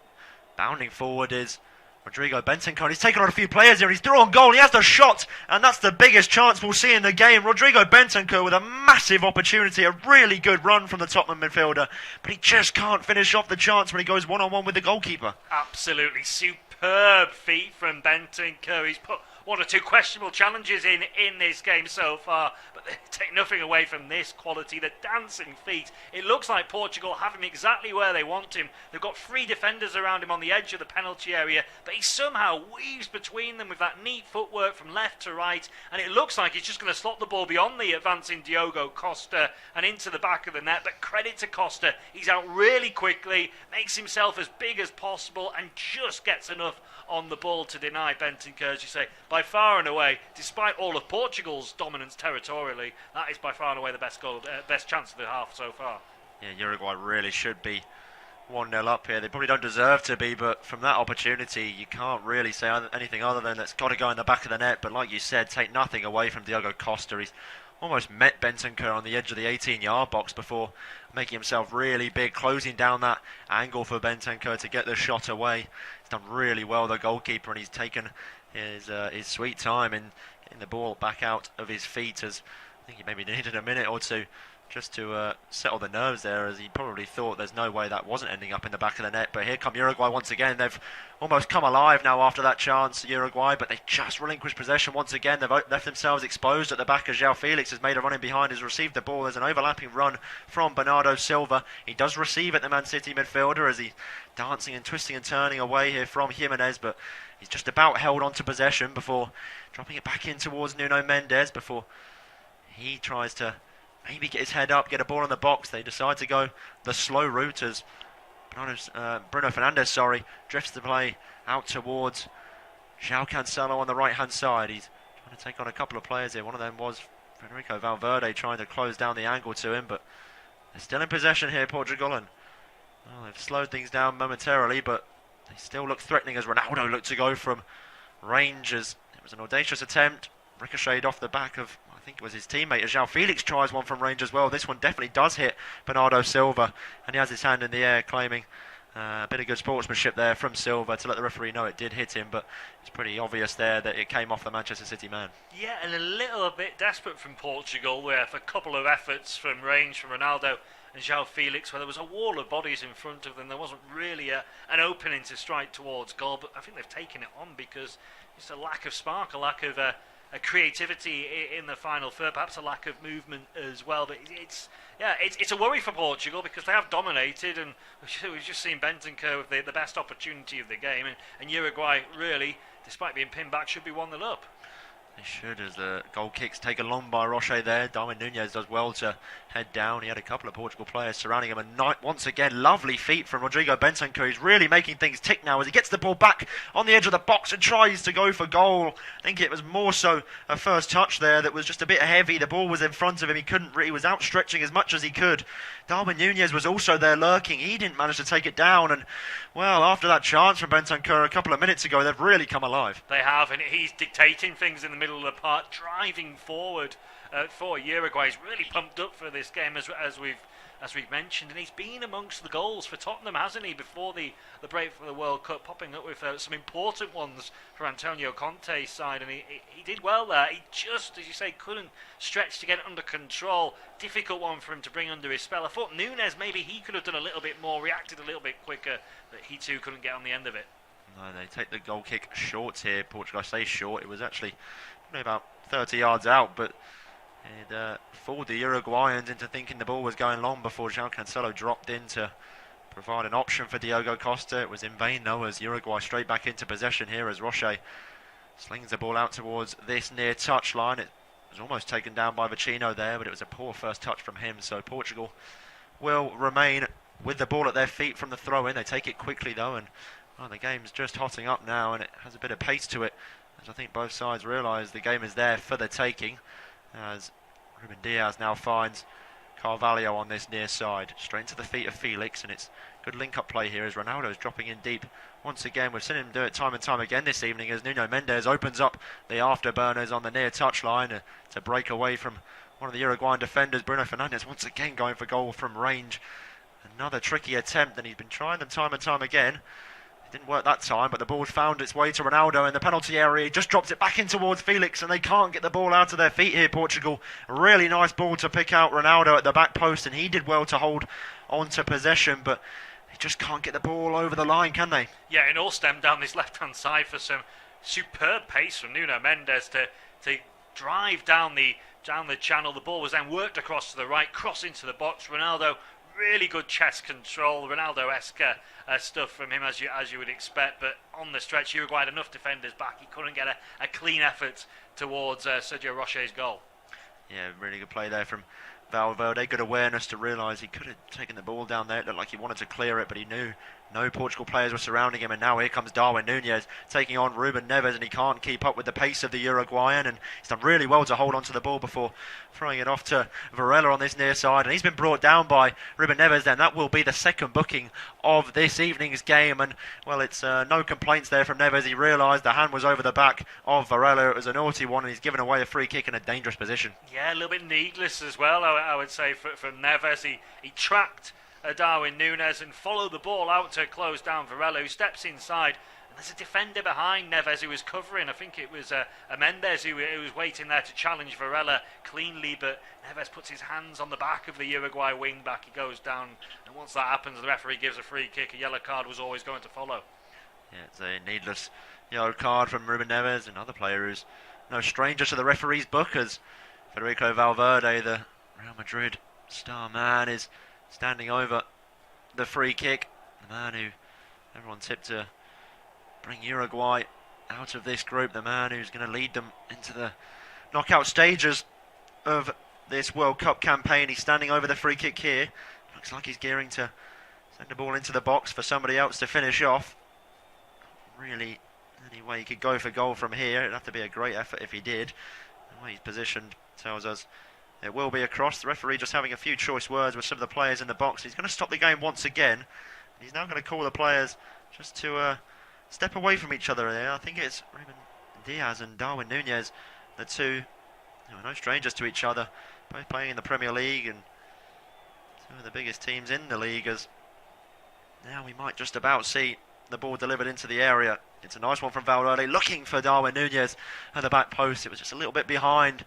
bounding forward is Rodrigo Bentancur. He's taken on a few players here, he's through on goal, he has the shot, and that's the biggest chance we'll see in the game. Rodrigo Bentancur with a massive opportunity, a really good run from the Tottenham midfielder, but he just can't finish off the chance when he goes one-on-one with the goalkeeper. Absolutely superb feat from Bentancur. He's put one or two questionable challenges in this game so far, but they take nothing away from this quality, the dancing feet. It looks like Portugal have him exactly where they want him. They've got three defenders around him on the edge of the penalty area, but he somehow weaves between them with that neat footwork from left to right, and it looks like he's just going to slot the ball beyond the advancing Diogo Costa and into the back of the net. But credit to Costa, he's out really quickly, makes himself as big as possible, and just gets enough on the ball to deny Bentancur, as you say. By far and away, despite all of Portugal's dominance territorially, that is by far and away the best goal, best chance of the half so far. Yeah, Uruguay really should be 1-0 up here. They probably don't deserve to be, but from that opportunity, you can't really say anything other than it's got to go in the back of the net. But like you said, take nothing away from Diogo Costa. He's almost met Bentancur on the edge of the 18-yard box before making himself really big, closing down that angle for Bentancur to get the shot away. He's done really well, the goalkeeper, and he's taken his sweet time in getting the ball back out of his feet, as I think he maybe needed a minute or two just to settle the nerves there, as he probably thought there's no way that wasn't ending up in the back of the net. But here come Uruguay once again. They've almost come alive now after that chance, Uruguay, but they just relinquished possession once again. They've left themselves exposed at the back as João Felix has made a run in behind, has received the ball. There's an overlapping run from Bernardo Silva. He does receive it, the Man City midfielder, as he's dancing and twisting and turning away here from Jimenez, but he's just about held on to possession before dropping it back in towards Nuno Mendes before he tries to maybe get his head up, get a ball in the box. They decide to go the slow route as Bruno Fernandes, drifts the play out towards João Cancelo on the right-hand side. He's trying to take on a couple of players here. One of them was Federico Valverde, trying to close down the angle to him, but they're still in possession here, Portugal, and they've slowed things down momentarily, but they still look threatening as Ronaldo looked to go from range, as it was an audacious attempt, ricocheted off the back of, I think it was his teammate, as João Felix tries one from range as well. This one definitely does hit Bernardo Silva, and he has his hand in the air, claiming a bit of good sportsmanship there from Silva to let the referee know it did hit him, but it's pretty obvious there that it came off the Manchester City man. Yeah, and a little bit desperate from Portugal, where for a couple of efforts from range from Ronaldo and João Felix, where there was a wall of bodies in front of them, there wasn't really an opening to strike towards goal, but I think they've taken it on because it's a lack of spark, a lack of a creativity in the final third, perhaps a lack of movement as well. But it's a worry for Portugal because they have dominated, and we've just seen Bentancur with the best opportunity of the game, and Uruguay really, despite being pinned back, should be 1-0 up. They should, as the goal kick's taken long by Roche there. Darwin Núñez does well to head down. He had a couple of Portugal players surrounding him. And once again, lovely feet from Rodrigo Bentancur. He's really making things tick now as he gets the ball back on the edge of the box and tries to go for goal. I think it was more so a first touch there that was just a bit heavy. The ball was in front of him. He was outstretching as much as he could. Darwin Núñez was also there lurking. He didn't manage to take it down. And, well, after that chance from Bentancur a couple of minutes ago, they've really come alive. They have, and he's dictating things in the middle of the park, driving forward for Uruguay. He's really pumped up for this game, as we've mentioned, and he's been amongst the goals for Tottenham, hasn't he, before the break for the World Cup, popping up with some important ones for Antonio Conte's side, and he did well there. He just, as you say, couldn't stretch to get it under control. Difficult one for him to bring under his spell. I thought Núñez, maybe he could have done a little bit more, reacted a little bit quicker, but he too couldn't get on the end of it. No, they take the goal kick short here. Portugal, I say short, it was actually probably about 30 yards out, but it fooled the Uruguayans into thinking the ball was going long before João Cancelo dropped in to provide an option for Diogo Costa. It was in vain though, as Uruguay straight back into possession here as Roche slings the ball out towards this near touchline. It was almost taken down by Vecino there, but it was a poor first touch from him, so Portugal will remain with the ball at their feet from the throw-in. They take it quickly though, and the game's just hotting up now, and it has a bit of pace to it, as I think both sides realise the game is there for the taking, as Ruben Diaz now finds Carvalho on this near side, straight into the feet of Felix, and it's good link-up play here as Ronaldo's dropping in deep once again. We've seen him do it time and time again this evening as Nuno Mendes opens up the afterburners on the near touchline to break away from one of the Uruguayan defenders. Bruno Fernandes once again going for goal from range. Another tricky attempt, and he's been trying them time and time again. It didn't work that time, but the ball found its way to Ronaldo in the penalty area. He just drops it back in towards Felix, and they can't get the ball out of their feet here, Portugal. A really nice ball to pick out Ronaldo at the back post, and he did well to hold on to possession, but they just can't get the ball over the line, can they? Yeah, it all stemmed down this left-hand side for some superb pace from Nuno Mendes to drive down the channel. The ball was then worked across to the right, cross into the box. Ronaldo, really good chest control, Ronaldo-esque stuff from him as you would expect, but on the stretch Uruguay had enough defenders back. He couldn't get a clean effort towards Sergio Roche's goal. Yeah, really good play there from Valverde. Good awareness to realise he could have taken the ball down there. It looked like he wanted to clear it, but he knew no Portugal players were surrounding him, and now here comes Darwin Núñez taking on Ruben Neves, and he can't keep up with the pace of the Uruguayan, and he's done really well to hold on to the ball before throwing it off to Varela on this near side, and he's been brought down by Ruben Neves. Then that will be the second booking of this evening's game, and well, it's no complaints there from Neves. He realised the hand was over the back of Varela. It was a naughty one, and he's given away a free kick in a dangerous position. Yeah, a little bit needless as well, I would say, from Neves. He tracked Darwin Núñez and followed the ball out to close down Varela, who steps inside. And there's a defender behind Neves who was covering. I think it was Mendes who was waiting there to challenge Varela cleanly, but Neves puts his hands on the back of the Uruguay wing back. He goes down, and once that happens, the referee gives a free kick. A yellow card was always going to follow. Yeah, it's a needless yellow card from Ruben Neves, another player who's no stranger to the referee's book, as Federico Valverde, the Real Madrid star man, is standing over the free kick. The man who everyone tipped to bring Uruguay out of this group, the man who's going to lead them into the knockout stages of this World Cup campaign. He's standing over the free kick here. Looks like he's gearing to send the ball into the box for somebody else to finish off. Really, any way he could go for goal from here. It'd have to be a great effort if he did. The way he's positioned tells us it will be a cross. The referee just having a few choice words with some of the players in the box. He's going to stop the game once again. He's now going to call the players just to step away from each other there. I think it's Ruben Diaz and Darwin Núñez, the two no strangers to each other, both playing in the Premier League and two of the biggest teams in the league, as now we might just about see the ball delivered into the area. It's a nice one from Valverde, looking for Darwin Núñez at the back post. It was just a little bit behind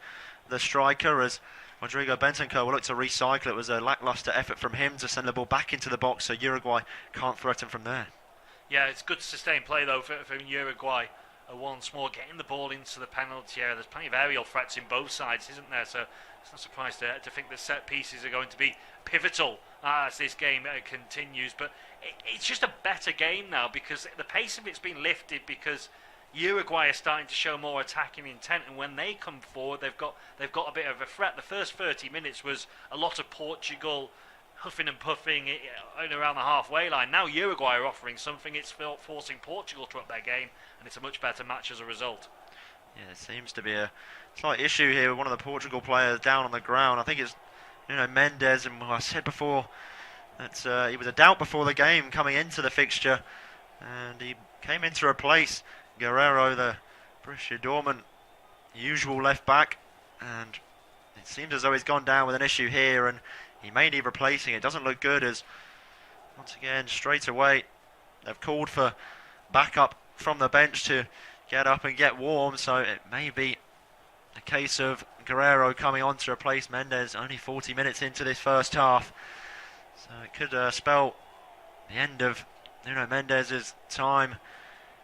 the striker, as Rodrigo Bentancur will look to recycle. It was a lacklustre effort from him to send the ball back into the box, so Uruguay can't threaten from there. Yeah, it's good sustained play though from Uruguay once more, getting the ball into the penalty area. There's plenty of aerial threats in both sides, isn't there? So it's not surprised to think the set pieces are going to be pivotal as this game continues. But it's just a better game now because the pace of it's been lifted because Uruguay are starting to show more attacking intent, and when they come forward, they've got a bit of a threat. The first 30 minutes was a lot of Portugal huffing and puffing around the halfway line. Now Uruguay are offering something. It's forcing Portugal to up their game, and it's a much better match as a result. Yeah, there seems to be a slight issue here with one of the Portugal players down on the ground. I think it's Mendes, and I said before that he was a doubt before the game coming into the fixture, and he came in to replace Guerrero, the Borussia Dortmund usual left back, and it seems as though he's gone down with an issue here, and he may need replacing. It doesn't look good as once again straight away they've called for backup from the bench to get up and get warm, so it may be a case of Guerrero coming on to replace Mendes only 40 minutes into this first half, so it could spell the end of Nuno Mendes' time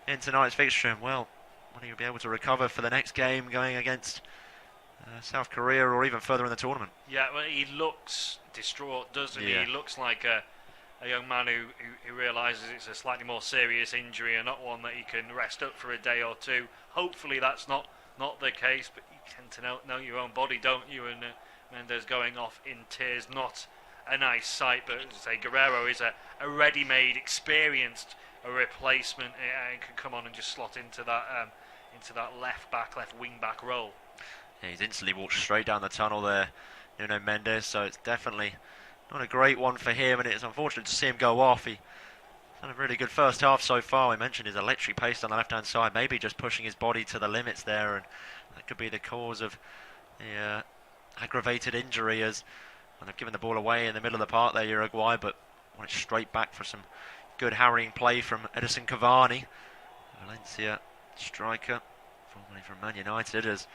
in tonight's fixture. And well, will he be able to recover for the next game going against South Korea or even further in the tournament? Yeah, well, he looks distraught, doesn't he? He looks like a young man who realises it's a slightly more serious injury and not one that he can rest up for a day or two. Hopefully that's not the case, but you tend to know your own body, don't you? And Mendes going off in tears, not a nice sight. But as I say, Guerrero is a ready-made, experienced replacement and can come on and just slot into that left wing back role. Yeah, he's instantly walked straight down the tunnel there, Nuno Mendes, so it's definitely not a great one for him, and it's unfortunate to see him go off. He's done a really good first half so far. We mentioned his electric pace on the left-hand side, maybe just pushing his body to the limits there, and that could be the cause of the aggravated injury as when they've given the ball away in the middle of the park there, Uruguay, but went straight back for some good harrying play from Edison Cavani, Valencia striker, formerly from Man United, as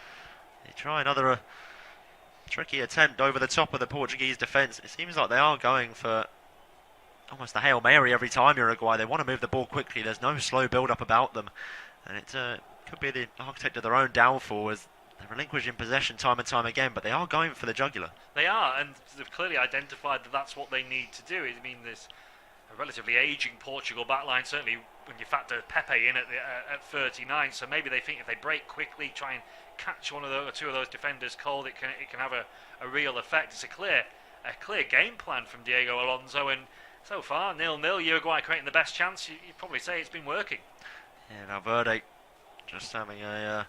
they try another tricky attempt over the top of the Portuguese defence. It seems like they are going for almost the Hail Mary every time, Uruguay. They want to move the ball quickly. There's no slow build-up about them, and it could be the architect of their own downfall as they're relinquishing possession time and time again, but they are going for the jugular. They are, and they've clearly identified that that's what they need to do. I mean, there's a relatively ageing Portugal backline, certainly when you factor Pepe in at 39, so maybe they think if they break quickly, try and catch one of those, or two of those defenders cold, it can have a real effect. It's a clear game plan from Diego Alonso, and so far 0-0, Uruguay creating the best chance. You'd probably say it's been working. Yeah, Valverde just having a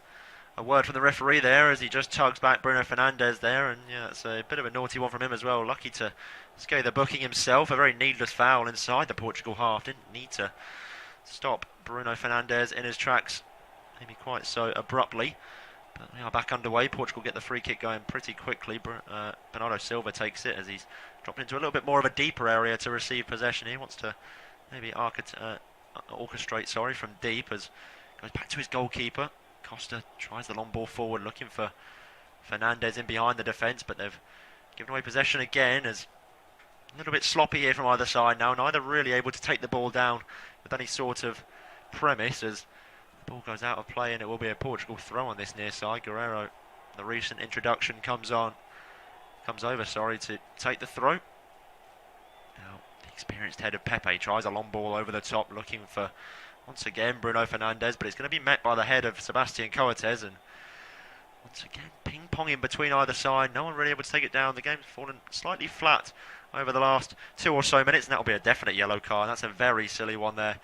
word from the referee there as he just tugs back Bruno Fernandes there, and yeah, it's a bit of a naughty one from him as well. Lucky to scale the booking himself. A very needless foul inside the Portugal half. Didn't need to stop Bruno Fernandes in his tracks, maybe quite so abruptly. But we are back underway. Portugal get the free kick going pretty quickly. Bernardo Silva takes it as he's dropped into a little bit more of a deeper area to receive possession. He wants to maybe orchestrate from deep as goes back to his goalkeeper. Costa tries the long ball forward, looking for Fernandes in behind the defence, but they've given away possession again. As a little bit sloppy here from either side now, neither really able to take the ball down with any sort of premise as the ball goes out of play, and it will be a Portugal throw on this near side. Guerrero, the recent introduction, comes over to take the throw. Now the experienced head of Pepe tries a long ball over the top, looking for once again Bruno Fernandes, but it's going to be met by the head of Sebastian Coates, and once again ping-ponging between either side. No one really able to take it down. The game's fallen slightly flat over the last 2 or so minutes, and that'll be a definite yellow card. That's a very silly one there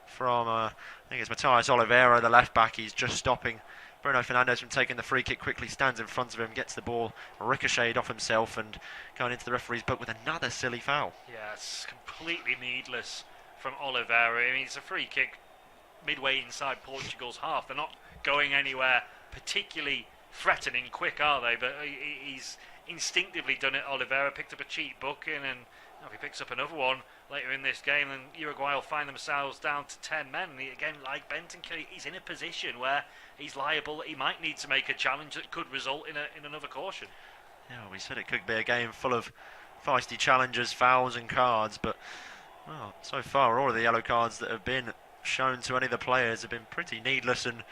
from I think it's Matthias Oliveira, the left back. He's just stopping Bruno Fernandes from taking the free kick, quickly stands in front of him, gets the ball ricocheted off himself and going into the referee's book with another silly foul. Yeah, it's completely needless from Oliveira. I mean, it's a free kick midway inside Portugal's half. They're not going anywhere particularly threatening quick, are they? But he's instinctively done it. Oliveira picked up a cheap booking, and if he picks up another one later in this game, then Uruguay will find themselves down to 10 men. And again, like Bentancur, he's in a position where he's liable. He might need to make a challenge that could result in another caution. Yeah, we said it could be a game full of feisty challenges, fouls and cards, but well, so far all of the yellow cards that have been shown to any of the players have been pretty needless and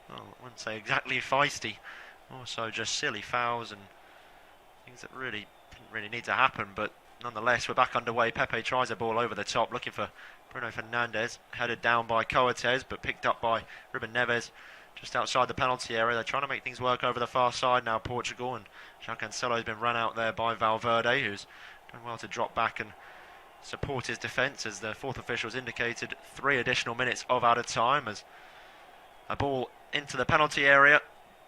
well, I wouldn't say exactly feisty, also just silly fouls and things that really didn't really need to happen. But nonetheless, we're back underway. Pepe tries a ball over the top, looking for Bruno Fernandes, headed down by Coates, but picked up by Ruben Neves just outside the penalty area. They're trying to make things work over the far side now, Portugal, and João Cancelo's been run out there by Valverde, who's done well to drop back and support his defence, as the fourth officials indicated 3 additional minutes of added time, as a ball into the penalty area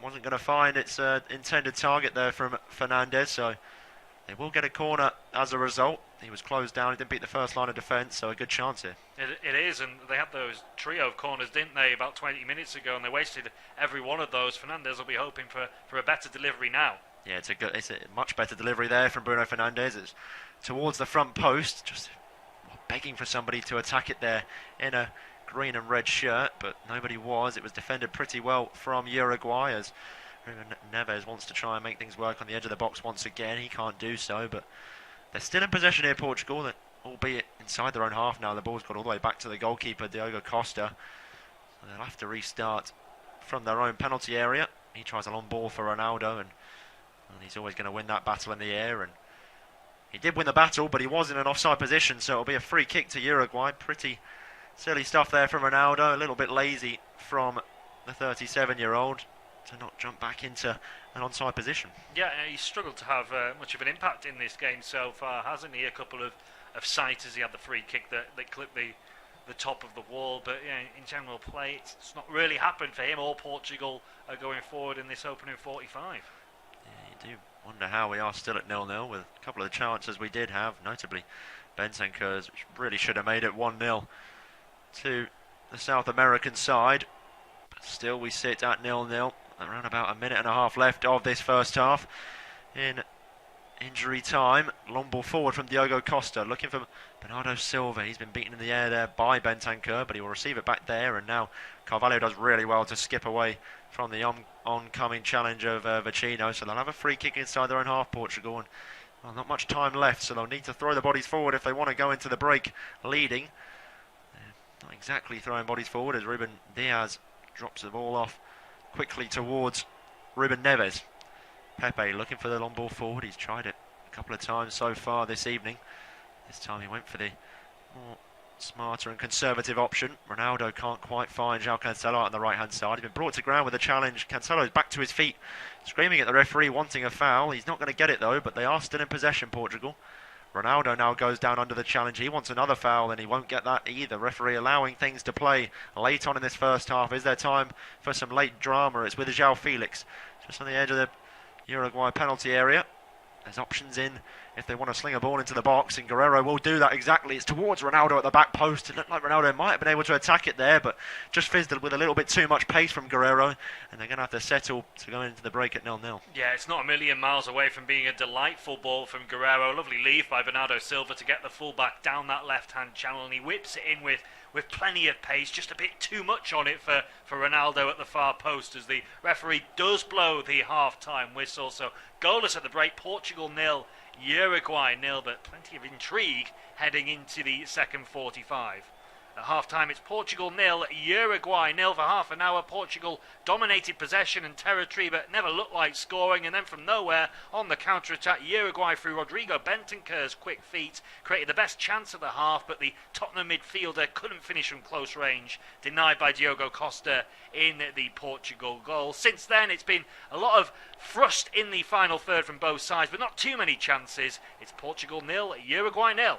wasn't going to find its intended target there from Fernandes, so they will get a corner as a result. He was closed down, he didn't beat the first line of defence, so a good chance here. It is, and they had those trio of corners, didn't they, about 20 minutes ago, and they wasted every one of those. Fernandes will be hoping for a better delivery now. Yeah, it's a much better delivery there from Bruno Fernandes. It's towards the front post, just begging for somebody to attack it there in a green and red shirt, but nobody was. It was defended pretty well from Uruguay, as Ruben Neves wants to try and make things work on the edge of the box once again. He can't do so, but they're still in possession here, Portugal, that albeit inside their own half now. The ball's gone all the way back to the goalkeeper, Diogo Costa. So they'll have to restart from their own penalty area. He tries a long ball for Ronaldo, and he's always going to win that battle in the air. And he did win the battle, but he was in an offside position, so it'll be a free kick to Uruguay. Pretty silly stuff there from Ronaldo. A little bit lazy from the 37-year-old to not jump back into an onside position. Yeah, he's struggled to have much of an impact in this game so far, hasn't he? A couple of sighters. He had the free kick that clipped the top of the wall, but yeah, in general play, it's not really happened for him or Portugal going forward in this opening 45. Yeah, you do wonder how we are still at 0-0 with a couple of the chances we did have, notably Bentancur's, which really should have made it 1-0 to the South American side. But still we sit at 0-0, around about a minute and a half left of this first half in injury time. Long ball forward from Diogo Costa, looking for Bernardo Silva. He's been beaten in the air there by Bentancur, but he will receive it back there, and now Carvalho does really well to skip away from the oncoming challenge of Vecino. So they'll have a free kick inside their own half, Portugal, and well, not much time left, so they'll need to throw the bodies forward if they want to go into the break leading. Not exactly throwing bodies forward, as Ruben Diaz drops the ball off quickly towards Ruben Neves. Pepe looking for the long ball forward. He's tried it a couple of times so far this evening. This time he went for the more smarter and conservative option. Ronaldo can't quite find João Cancelo out on the right hand side. He's been brought to ground with a challenge. Cancelo's back to his feet, screaming at the referee, wanting a foul. He's not going to get it though, but they are still in possession, Portugal. Ronaldo now goes down under the challenge. He wants another foul, and he won't get that either. Referee allowing things to play late on in this first half. Is there time for some late drama? It's with João Felix, just on the edge of the Uruguay penalty area. There's options in if they want to sling a ball into the box, and Guerrero will do that exactly. It's towards Ronaldo at the back post. It looked like Ronaldo might have been able to attack it there, but just fizzled with a little bit too much pace from Guerrero, and they're going to have to settle to go into the break at 0-0. Yeah, it's not a million miles away from being a delightful ball from Guerrero. Lovely leave by Bernardo Silva to get the fullback down that left-hand channel, and he whips it in with plenty of pace, just a bit too much on it for Ronaldo at the far post, as the referee does blow the half-time whistle. So goalless at the break, Portugal 0, Uruguay 0, but plenty of intrigue heading into the second 45. At half-time, it's Portugal 0, Uruguay 0 for half an hour. Portugal dominated possession and territory, but never looked like scoring. And then from nowhere, on the counter-attack, Uruguay through Rodrigo Bentancur's quick feet created the best chance of the half, but the Tottenham midfielder couldn't finish from close range, denied by Diogo Costa in the Portugal goal. Since then, it's been a lot of thrust in the final third from both sides, but not too many chances. It's Portugal 0, Uruguay 0.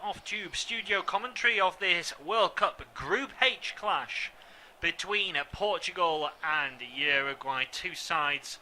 off-tube studio commentary of this World Cup Group H clash between Portugal and Uruguay. Two sides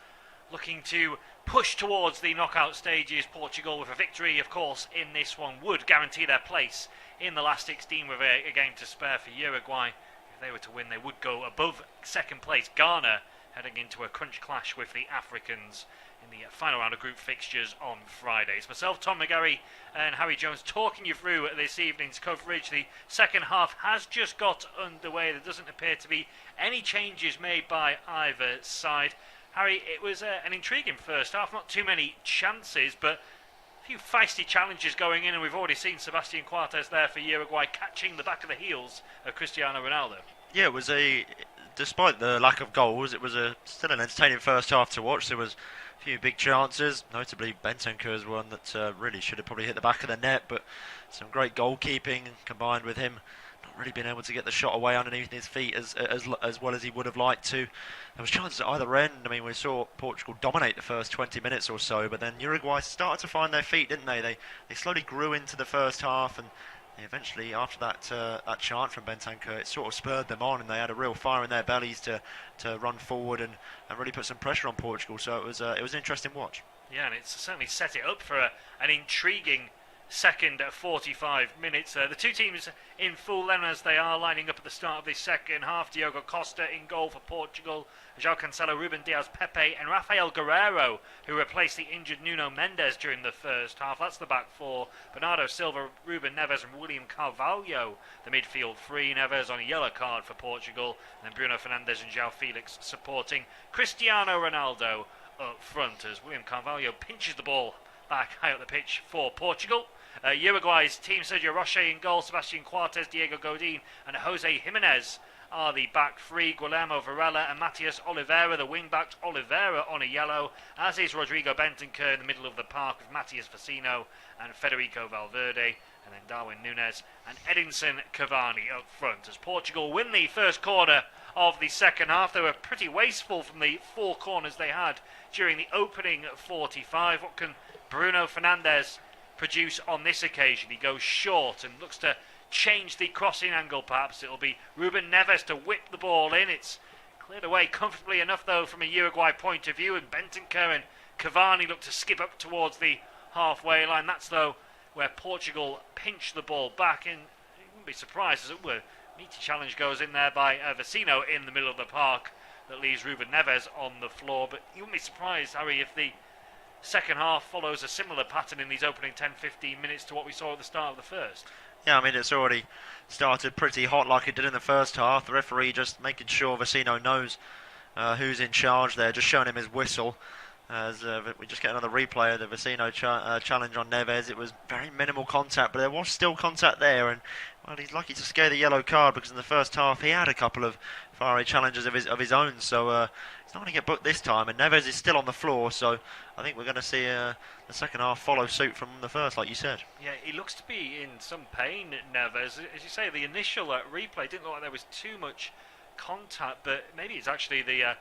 looking to push towards the knockout stages. Portugal with a victory, of course, in this one would guarantee their place in the last 16 with a game to spare for Uruguay. If they were to win, they would go above second place Ghana, heading into a crunch clash with the Africans in the final round of group fixtures on Friday. It's myself, Tom McGarry, and Harry Jones talking you through this evening's coverage. The second half has just got underway. There doesn't appear to be any changes made by either side. Harry, it was an intriguing first half. Not too many chances, but a few feisty challenges going in, and we've already seen Sebastian Coates there for Uruguay catching the back of the heels of Cristiano Ronaldo. Yeah, it was despite the lack of goals, it was still an entertaining first half to watch. There was a few big chances, notably Bentancur's one that really should have probably hit the back of the net, but some great goalkeeping combined with him not really being able to get the shot away underneath his feet as well as he would have liked to. There was chances at either end. I mean, we saw Portugal dominate the first 20 minutes or so, but then Uruguay started to find their feet, didn't they? They slowly grew into the first half, and eventually, after that chant from Bentancur, it sort of spurred them on, and they had a real fire in their bellies to run forward and really put some pressure on Portugal. So it was an interesting watch. Yeah, and it's certainly set it up for an intriguing second 45 minutes. The two teams in full then as they are lining up at the start of the second half. Diogo Costa in goal for Portugal, João Cancelo, Ruben Dias, Pepe and Rafael Guerreiro, who replaced the injured Nuno Mendes during the first half. That's the back four. Bernardo Silva, Ruben Neves and William Carvalho, the midfield three. Neves on a yellow card for Portugal, and then Bruno Fernandes and João Felix supporting Cristiano Ronaldo up front as William Carvalho pinches the ball back high up the pitch for Portugal. Uruguay's team, Sergio Roche in goal, Sebastian Coates, Diego Godin and Jose Jimenez are the back three. Guillermo Varela and Matias Oliveira, the wing backs. Oliveira on a yellow, as is Rodrigo Bentancur in the middle of the park with Matias Vecino and Federico Valverde, and then Darwin Núñez and Edinson Cavani up front as Portugal win the first corner of the second half. They were pretty wasteful from the four corners they had during the opening 45. What can Bruno Fernandes produce on this occasion? He goes short and looks to change the crossing angle. Perhaps it'll be Ruben Neves to whip the ball in. It's cleared away comfortably enough though from a Uruguay point of view, and Bentancur and Cavani look to skip up towards the halfway line. That's though where Portugal pinch the ball back, and you wouldn't be surprised as it were. Meaty challenge goes in there by Vecino in the middle of the park that leaves Ruben Neves on the floor. But you wouldn't be surprised, Harry, if the second half follows a similar pattern in these opening 10-15 minutes to what we saw at the start of the first. Yeah, I mean, it's already started pretty hot like it did in the first half. The referee just making sure Vecino knows who's in charge there, just showing him his whistle. As we just get another replay of the Vecino challenge on Neves. It was very minimal contact, but there was still contact there, and well, he's lucky to scare the yellow card, because in the first half he had a couple of fiery challenges of his own. So he's not going to get booked this time, and Neves is still on the floor. So I think we're going to see the second half follow suit from the first, like you said. Yeah, he looks to be in some pain, Neves. As you say, the initial replay didn't look like there was too much contact, but maybe it's actually the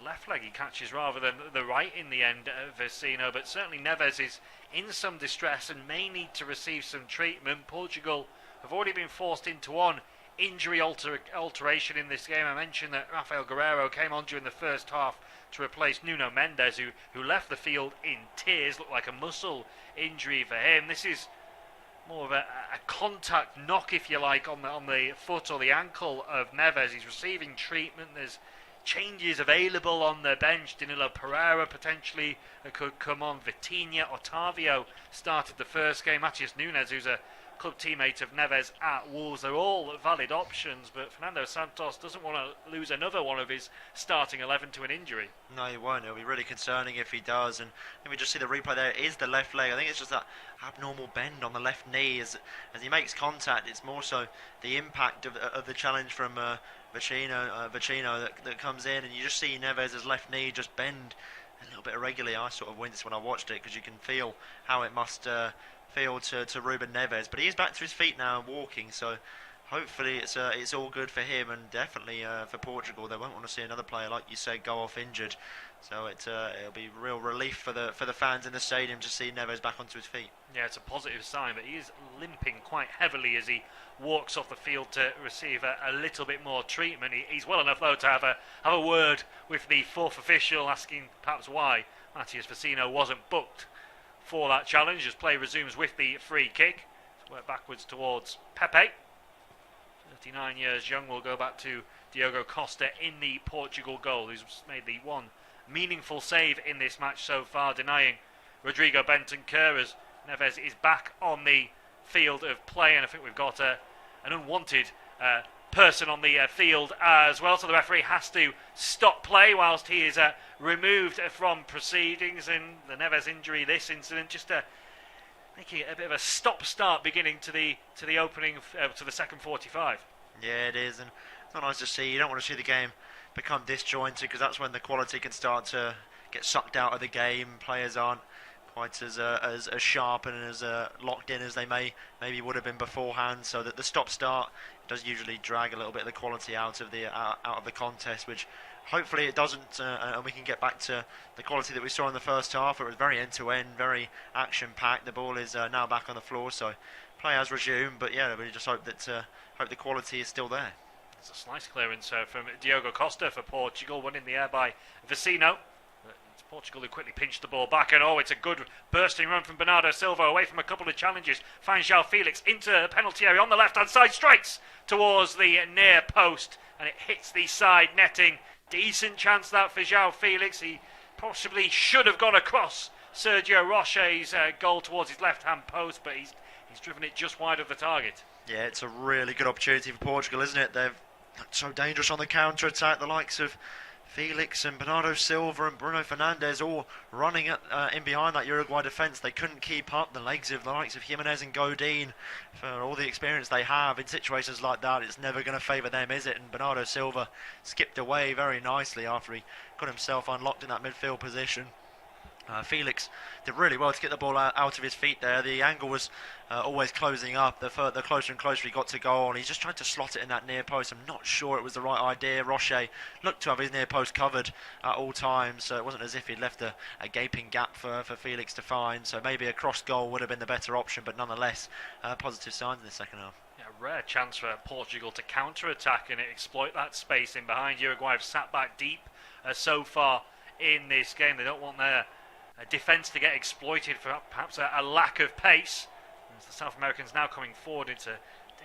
left leg he catches rather than the right in the end, Vecino. But certainly Neves is in some distress and may need to receive some treatment. Portugal have already been forced into one injury alteration in this game. I mentioned that Rafael Guerreiro came on during the first half to replace Nuno Mendes, who left the field in tears. Looked like a muscle injury for him. This is more of a contact knock, if you like, on the foot or the ankle of Neves. He's receiving treatment. There's changes available on the bench. Danilo Pereira potentially could come on. Vitinha, Otavio started the first game. Matias Núñez, who's a club teammate of Neves at Wolves. They're all valid options, but Fernando Santos doesn't want to lose another one of his starting 11 to an injury. No, he won't. It'll be really concerning if he does. And let me just see the replay there. It is the left leg. I think it's just that abnormal bend on the left knee as he makes contact. It's more so the impact of the challenge from Vecino that comes in, and you just see Neves' left knee just bend a little bit irregularly. I sort of winced when I watched it, because you can feel how it must feel to Ruben Neves, but he is back to his feet now and walking, so hopefully it's all good for him, and definitely for Portugal. They won't want to see another player, like you said, go off injured. So it'll be real relief for the fans in the stadium to see Neves back onto his feet. Yeah, it's a positive sign, but he is limping quite heavily as he walks off the field to receive a little bit more treatment. He's well enough, though, to have a word with the fourth official, asking perhaps why Matthias Vecino wasn't booked for that challenge as play resumes with the free kick. Work backwards towards Pepe. 39 years young, will go back to Diogo Costa in the Portugal goal, who's made the one meaningful save in this match so far, denying Rodrigo Bentancur as Neves is back on the field of play, and I think we've got an unwanted person on the field as well, so the referee has to stop play whilst he is removed from proceedings. And the Neves injury, this incident, just making it a bit of a stop-start beginning to the opening to the second 45. Yeah, it is, and it's not nice to see. You don't want to see the game become disjointed, because that's when the quality can start to get sucked out of the game. Players aren't quite as sharp and as locked in as they maybe would have been beforehand. So that the stop-start does usually drag a little bit of the quality out of the contest, which hopefully it doesn't, and we can get back to the quality that we saw in the first half. It was very end-to-end, very action-packed. The ball is now back on the floor, so play has resumed. But yeah, we just hope the quality is still there. It's a slice clearance from Diogo Costa for Portugal, won in the air by Vecino. It's Portugal who quickly pinched the ball back, and it's a good bursting run from Bernardo Silva away from a couple of challenges. Finds João Felix into the penalty area on the left-hand side, strikes towards the near post, and it hits the side netting. Decent chance that for João Felix. He possibly should have gone across Sergio Roche's goal towards his left-hand post, but he's driven it just wide of the target. Yeah, it's a really good opportunity for Portugal, isn't it? They've so dangerous on the counter-attack, the likes of Felix and Bernardo Silva and Bruno Fernandes all running in behind that Uruguay defence. They couldn't keep up. The legs of the likes of Jimenez and Godin, for all the experience they have in situations like that, it's never going to favour them, is it? And Bernardo Silva skipped away very nicely after he got himself unlocked in that midfield position. Felix did really well to get the ball out of his feet there. The angle was always closing up. The closer and closer he got to goal, and he's just tried to slot it in that near post. I'm not sure it was the right idea. Roche looked to have his near post covered at all times, so it wasn't as if he'd left a gaping gap for Felix to find. So maybe a cross goal would have been the better option, but nonetheless, positive signs in the second half. Yeah, a rare chance for Portugal to counter-attack and exploit that space in behind. Uruguay have sat back deep so far in this game. They don't want their defence to get exploited for perhaps a lack of pace. As the South Americans now coming forward, it's a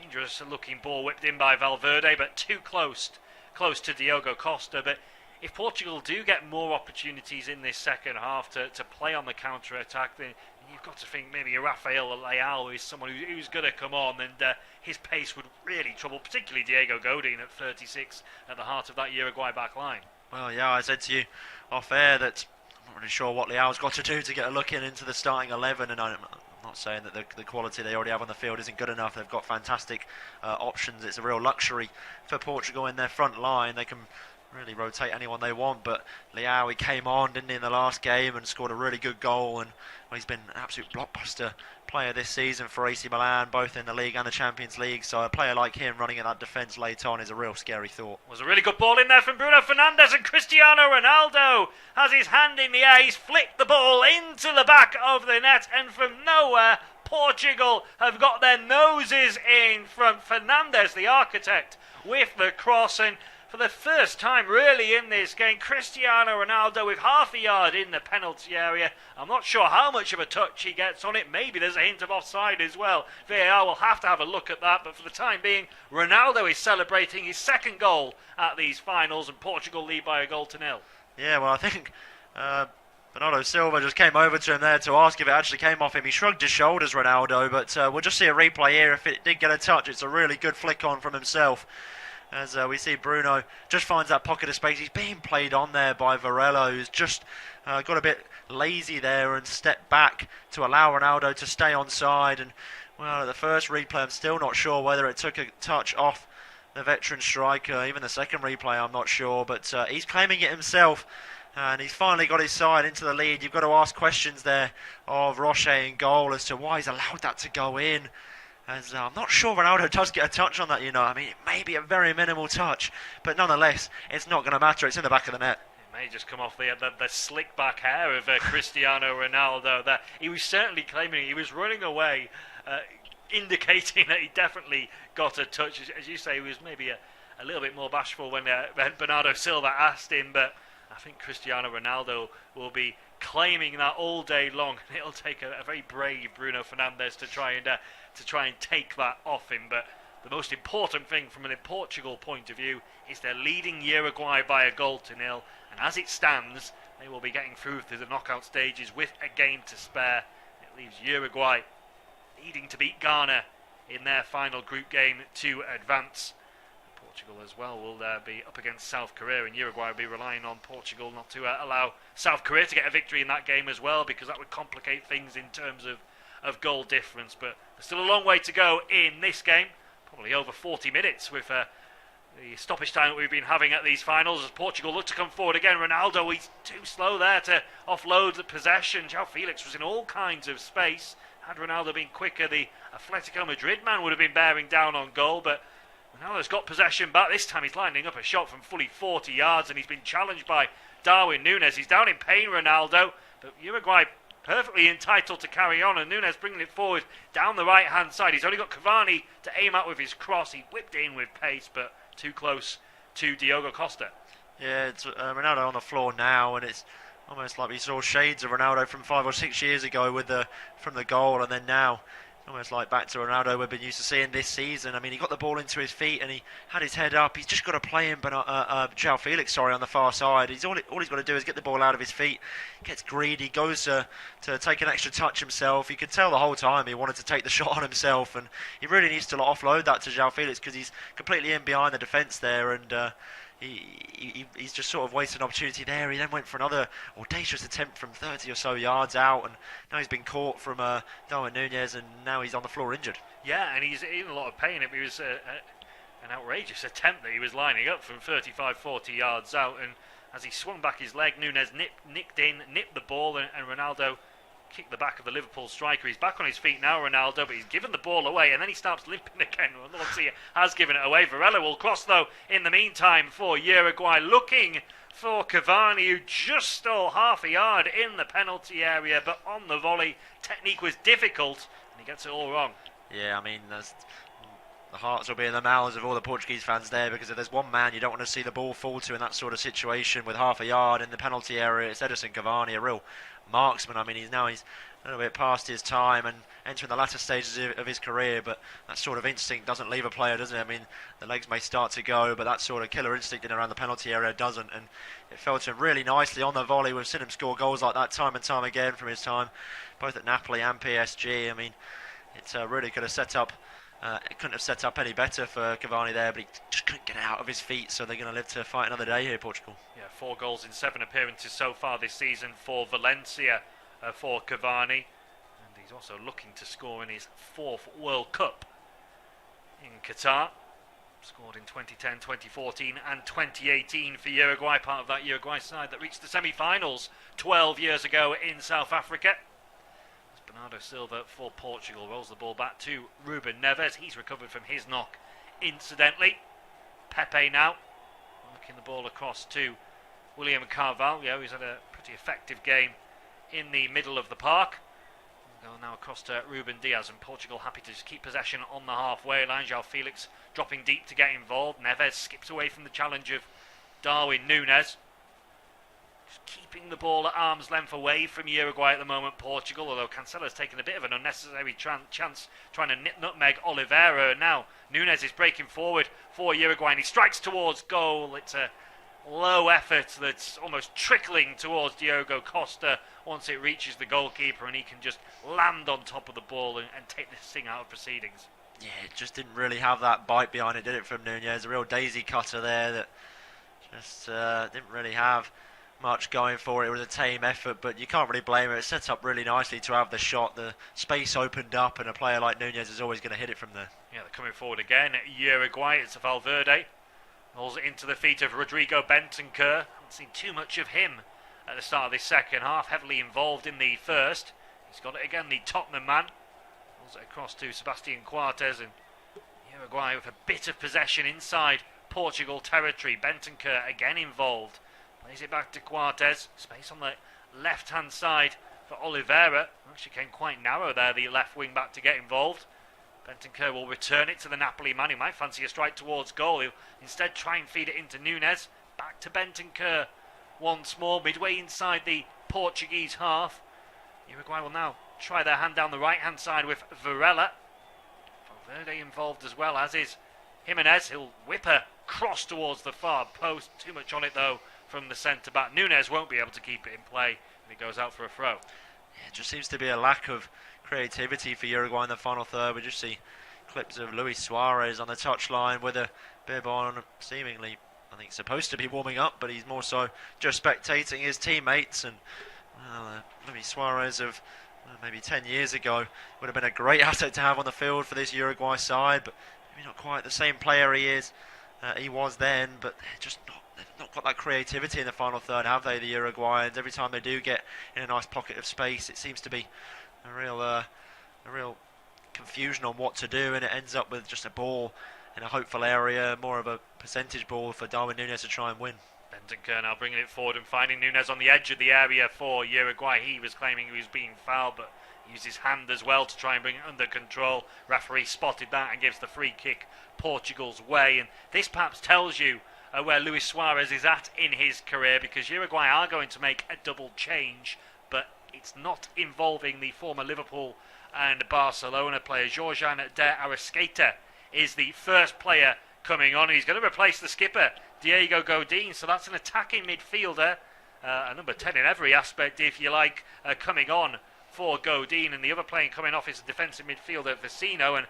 dangerous looking ball whipped in by Valverde, but too close to Diogo Costa. But if Portugal do get more opportunities in this second half to play on the counter-attack, then you've got to think maybe Rafael Leao is someone who's going to come on, and his pace would really trouble particularly Diego Godin at 36 at the heart of that Uruguay back line. Well, yeah, I said to you off air that I'm not really sure what Leao's got to do to get a look into the starting 11, and I'm not saying that the quality they already have on the field isn't good enough. They've got fantastic options. It's a real luxury for Portugal in their front line. They can really rotate anyone they want, but Leao, he came on, didn't he, in the last game and scored a really good goal, and he's been an absolute blockbuster player this season for AC Milan, both in the league and the Champions League. So a player like him running at that defence late on is a real scary thought. Was a really good ball in there from Bruno Fernandes, and Cristiano Ronaldo has his hand in the air. He's flicked the ball into the back of the net, and from nowhere Portugal have got their noses in from Fernandes, the architect, with the cross. And for the first time really in this game, Cristiano Ronaldo with half a yard in the penalty area. I'm not sure how much of a touch he gets on it. Maybe there's a hint of offside as well. VAR will have to have a look at that, but for the time being, Ronaldo is celebrating his second goal at these finals, and Portugal lead by 1-0. Yeah, well, I think Bernardo Silva just came over to him there to ask if it actually came off him. He shrugged his shoulders, Ronaldo, but we'll just see a replay here. If it did get a touch, it's a really good flick on from himself. As we see Bruno just finds that pocket of space. He's being played on there by Varela, who's just got a bit lazy there and stepped back to allow Ronaldo to stay on side. And well, at the first replay, I'm still not sure whether it took a touch off the veteran striker. Even the second replay, I'm not sure, but he's claiming it himself. And he's finally got his side into the lead. You've got to ask questions there of Roche in goal as to why he's allowed that to go in. As I'm not sure Ronaldo does get a touch on that, I mean, it may be a very minimal touch, but nonetheless, it's not going to matter. It's in the back of the net. It may just come off the slick back hair of Cristiano Ronaldo. That he was certainly claiming he was running away, indicating that he definitely got a touch. As you say, he was maybe a little bit more bashful when Bernardo Silva asked him, but I think Cristiano Ronaldo will be claiming that all day long. It'll take a very brave Bruno Fernandes to try and take that off him. But the most important thing from a Portugal point of view is they're leading Uruguay by 1-0, and as it stands, they will be getting through to the knockout stages with a game to spare. It leaves Uruguay needing to beat Ghana in their final group game to advance. Portugal as well will be up against South Korea, and Uruguay will be relying on Portugal not to allow South Korea to get a victory in that game as well, because that would complicate things in terms of goal difference. But there's still a long way to go in this game, probably over 40 minutes with the stoppage time that we've been having at these finals, as Portugal look to come forward again. Ronaldo, he's too slow there to offload the possession. João Felix was in all kinds of space. Had Ronaldo been quicker, the Atletico Madrid man would have been bearing down on goal, but Ronaldo's got possession back. This time he's lining up a shot from fully 40 yards, and he's been challenged by Darwin Núñez. He's down in pain, Ronaldo, but Uruguay perfectly entitled to carry on, and Núñez bringing it forward down the right-hand side. He's only got Cavani to aim at with his cross. He whipped in with pace, but too close to Diogo Costa. Yeah, it's Ronaldo on the floor now, and it's almost like we saw shades of Ronaldo from 5 or 6 years ago from the goal, and then now almost like back to Ronaldo we've been used to seeing this season. I mean, he got the ball into his feet and he had his head up. He's just got to play him, but João Felix, on the far side. All he's got to do is get the ball out of his feet. Gets greedy, goes to take an extra touch himself. You could tell the whole time he wanted to take the shot on himself, and he really needs to offload that to João Felix, because he's completely in behind the defence there, and he's just sort of wasted an opportunity there. He then went for another audacious attempt from 30 or so yards out, and now he's been caught from Darwin Núñez, and now he's on the floor injured. Yeah, and he's in a lot of pain. It was an outrageous attempt that he was lining up from 35, 40 yards out, and as he swung back his leg, Núñez nipped the ball, and Ronaldo kicked the back of the Liverpool striker. He's back on his feet now, Ronaldo, but he's given the ball away, and then he starts limping again. Once he has given it away, Varela will cross, though, in the meantime for Uruguay, looking for Cavani, who just stole half a yard in the penalty area, but on the volley, technique was difficult, and he gets it all wrong. Yeah, I mean, the hearts will be in the mouths of all the Portuguese fans there, because if there's one man you don't want to see the ball fall to in that sort of situation with half a yard in the penalty area, it's Edison Cavani, a real marksman. I mean, he's a little bit past his time and entering the latter stages of his career, but that sort of instinct doesn't leave a player, does it? I mean, the legs may start to go, but that sort of killer instinct in around the penalty area doesn't, and it fell to him really nicely on the volley. We've seen him score goals like that time and time again from his time, both at Napoli and PSG. I mean, it's really could have set up. It couldn't have set up any better for Cavani there, but he just couldn't get it out of his feet, so they're going to live to fight another day here, Portugal. Yeah, 4 goals in 7 appearances so far this season for Valencia for Cavani, and he's also looking to score in his 4th World Cup in Qatar. Scored in 2010, 2014 and 2018 for Uruguay, part of that Uruguay side that reached the semi-finals 12 years ago in South Africa. Bernardo Silva for Portugal rolls the ball back to Ruben Neves. He's recovered from his knock, incidentally. Pepe now looking the ball across to William Carvalho. He's had a pretty effective game in the middle of the park. We'll go now across to Ruben Diaz, and Portugal happy to just keep possession on the halfway line. João Felix dropping deep to get involved. Neves skips away from the challenge of Darwin Núñez. Keeping the ball at arm's length away from Uruguay at the moment, Portugal, although Cancelo's taken a bit of an unnecessary chance trying to nutmeg Oliveira. Now Núñez is breaking forward for Uruguay, and he strikes towards goal. It's a low effort that's almost trickling towards Diogo Costa once it reaches the goalkeeper, and he can just land on top of the ball and take this thing out of proceedings. Yeah, it just didn't really have that bite behind it, did it, from Núñez? A real daisy cutter there that just didn't really have much going for it. It was a tame effort, but you can't really blame it. It set up really nicely to have the shot. The space opened up, and a player like Núñez is always going to hit it from there. Yeah, they're coming forward again. Uruguay, it's Valverde. Rolls it into the feet of Rodrigo Bentancur. Haven't seen too much of him at the start of this second half. Heavily involved in the first. He's got it again, the Tottenham man. Pulls it across to Sebastian Coates, and Uruguay with a bit of possession inside Portugal territory. Bentancur again involved. Plays it back to Coates. Space on the left-hand side for Oliveira. Actually came quite narrow there, the left wing back to get involved. Bentancur will return it to the Napoli man who might fancy a strike towards goal. He'll instead try and feed it into Nunes. Back to Bentancur once more, midway inside the Portuguese half. Uruguay will now try their hand down the right-hand side with Varela. Valverde involved as well, as is Jimenez. He'll whip a cross towards the far post. Too much on it, though, from the centre-back. Nunes won't be able to keep it in play, and it goes out for a throw. Yeah, it just seems to be a lack of creativity for Uruguay in the final third. We just see clips of Luis Suarez on the touchline with a bib on, seemingly, I think, supposed to be warming up, but he's more so just spectating his teammates. And Luis Suarez of maybe 10 years ago would have been a great asset to have on the field for this Uruguay side, but maybe not quite the same player he was then, but they've not got that creativity in the final third, have they, the Uruguayans? Every time they do get in a nice pocket of space, it seems to be a real confusion on what to do, and it ends up with just a ball in a hopeful area, more of a percentage ball for Darwin Nunes to try and win. Bentancur now bringing it forward and finding Nunes on the edge of the area for Uruguay. He was claiming he was being fouled, but used his hand as well to try and bring it under control. Referee spotted that and gives the free kick Portugal's way. And this perhaps tells you where Luis Suarez is at in his career, because Uruguay are going to make a double change, but it's not involving the former Liverpool and Barcelona player. Georgian de Arrascaeta is the first player coming on. He's going to replace the skipper, Diego Godin, so that's an attacking midfielder, a number 10 in every aspect, if you like, coming on for Godin. And the other player coming off is a defensive midfielder, Vecino, and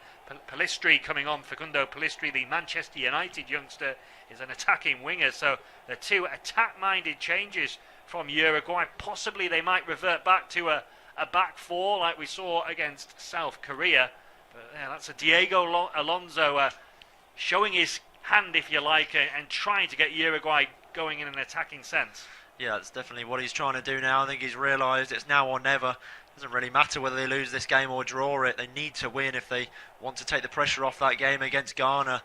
Pellistri coming on. Facundo Pellistri, the Manchester United youngster, is an attacking winger. So the two attack-minded changes from Uruguay. Possibly they might revert back to a back four like we saw against South Korea. But yeah, that's a Diego Alonso showing his hand, if you like, and trying to get Uruguay going in an attacking sense. Yeah, that's definitely what he's trying to do now. I think he's realised it's now or never. It doesn't really matter whether they lose this game or draw it. They need to win if they want to take the pressure off that game against Ghana.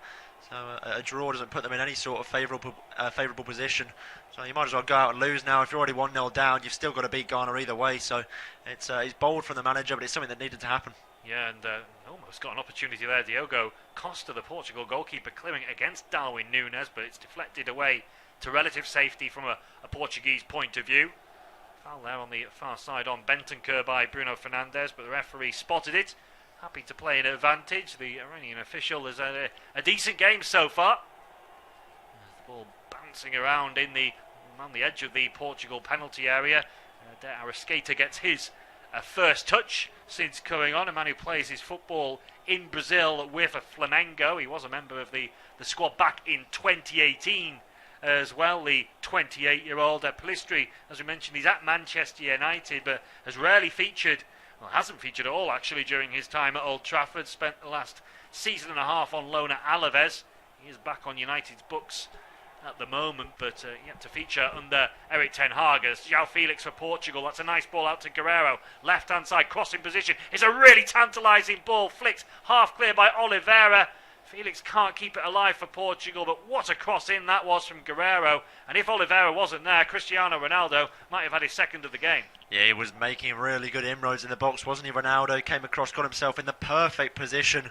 So a draw doesn't put them in any sort of favourable position. So you might as well go out and lose now. If you're already 1-0 down, you've still got to beat Ghana either way. So it's bold from the manager, but it's something that needed to happen. Yeah, and almost got an opportunity there. Diogo Costa, the Portugal goalkeeper, clearing it against Darwin Nunes, but it's deflected away to relative safety from a Portuguese point of view. Foul there on the far side on Bentancur by Bruno Fernandes, but the referee spotted it. Happy to play an advantage. The Iranian official has had a decent game so far. The ball bouncing around on the edge of the Portugal penalty area. De Arrascaeta gets his first touch since coming on. A man who plays his football in Brazil with a Flamengo. He was a member of the squad back in 2018 as well. The 28-year-old Pellistri, as we mentioned, he's at Manchester United, but has rarely featured, well, hasn't featured at all actually during his time at Old Trafford. Spent the last season and a half on loan at Alaves. He is back on United's books at the moment, but yet to feature under Eric Ten Hag. As João Felix for Portugal. That's a nice ball out to Guerreiro. Left-hand side, crossing position. It's a really tantalising ball. Flicked half clear by Oliveira. Felix can't keep it alive for Portugal, but what a cross in that was from Guerreiro. And if Oliveira wasn't there, Cristiano Ronaldo might have had his second of the game. Yeah, he was making really good inroads in the box, wasn't he? Ronaldo came across, got himself in the perfect position,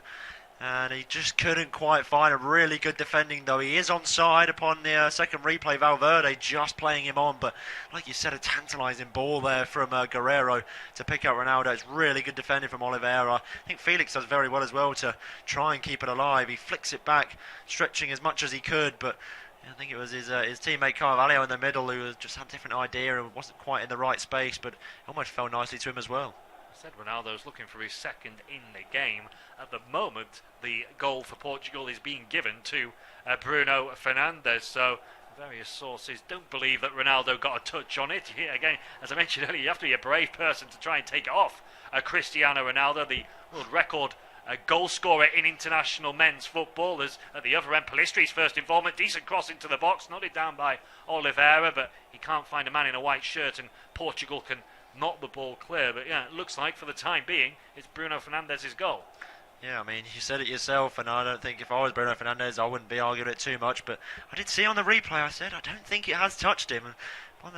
and he just couldn't quite find a really good defending, though. He is onside upon the second replay. Valverde just playing him on, but like you said, a tantalising ball there from Guerreiro to pick out Ronaldo. It's really good defending from Oliveira. I think Felix does very well as well to try and keep it alive. He flicks it back, stretching as much as he could, but I think it was his teammate Carvalho in the middle who just had a different idea and wasn't quite in the right space, but almost fell nicely to him as well. Said Ronaldo's looking for his second in the game. At the moment, the goal for Portugal is being given to Bruno Fernandes. So various sources don't believe that Ronaldo got a touch on it. Again, as I mentioned earlier, you have to be a brave person to try and take it off Cristiano Ronaldo, the world record a goal scorer in international men's football. As at the other end, Palistri's first involvement, decent cross into the box, nodded down by Oliveira, but he can't find a man in a white shirt, and Portugal can knock the ball clear. But yeah, it looks like for the time being, it's Bruno Fernandes' goal. Yeah, I mean, you said it yourself, and I don't think if I was Bruno Fernandes, I wouldn't be arguing it too much. But I did see on the replay, I said, I don't think it has touched him. When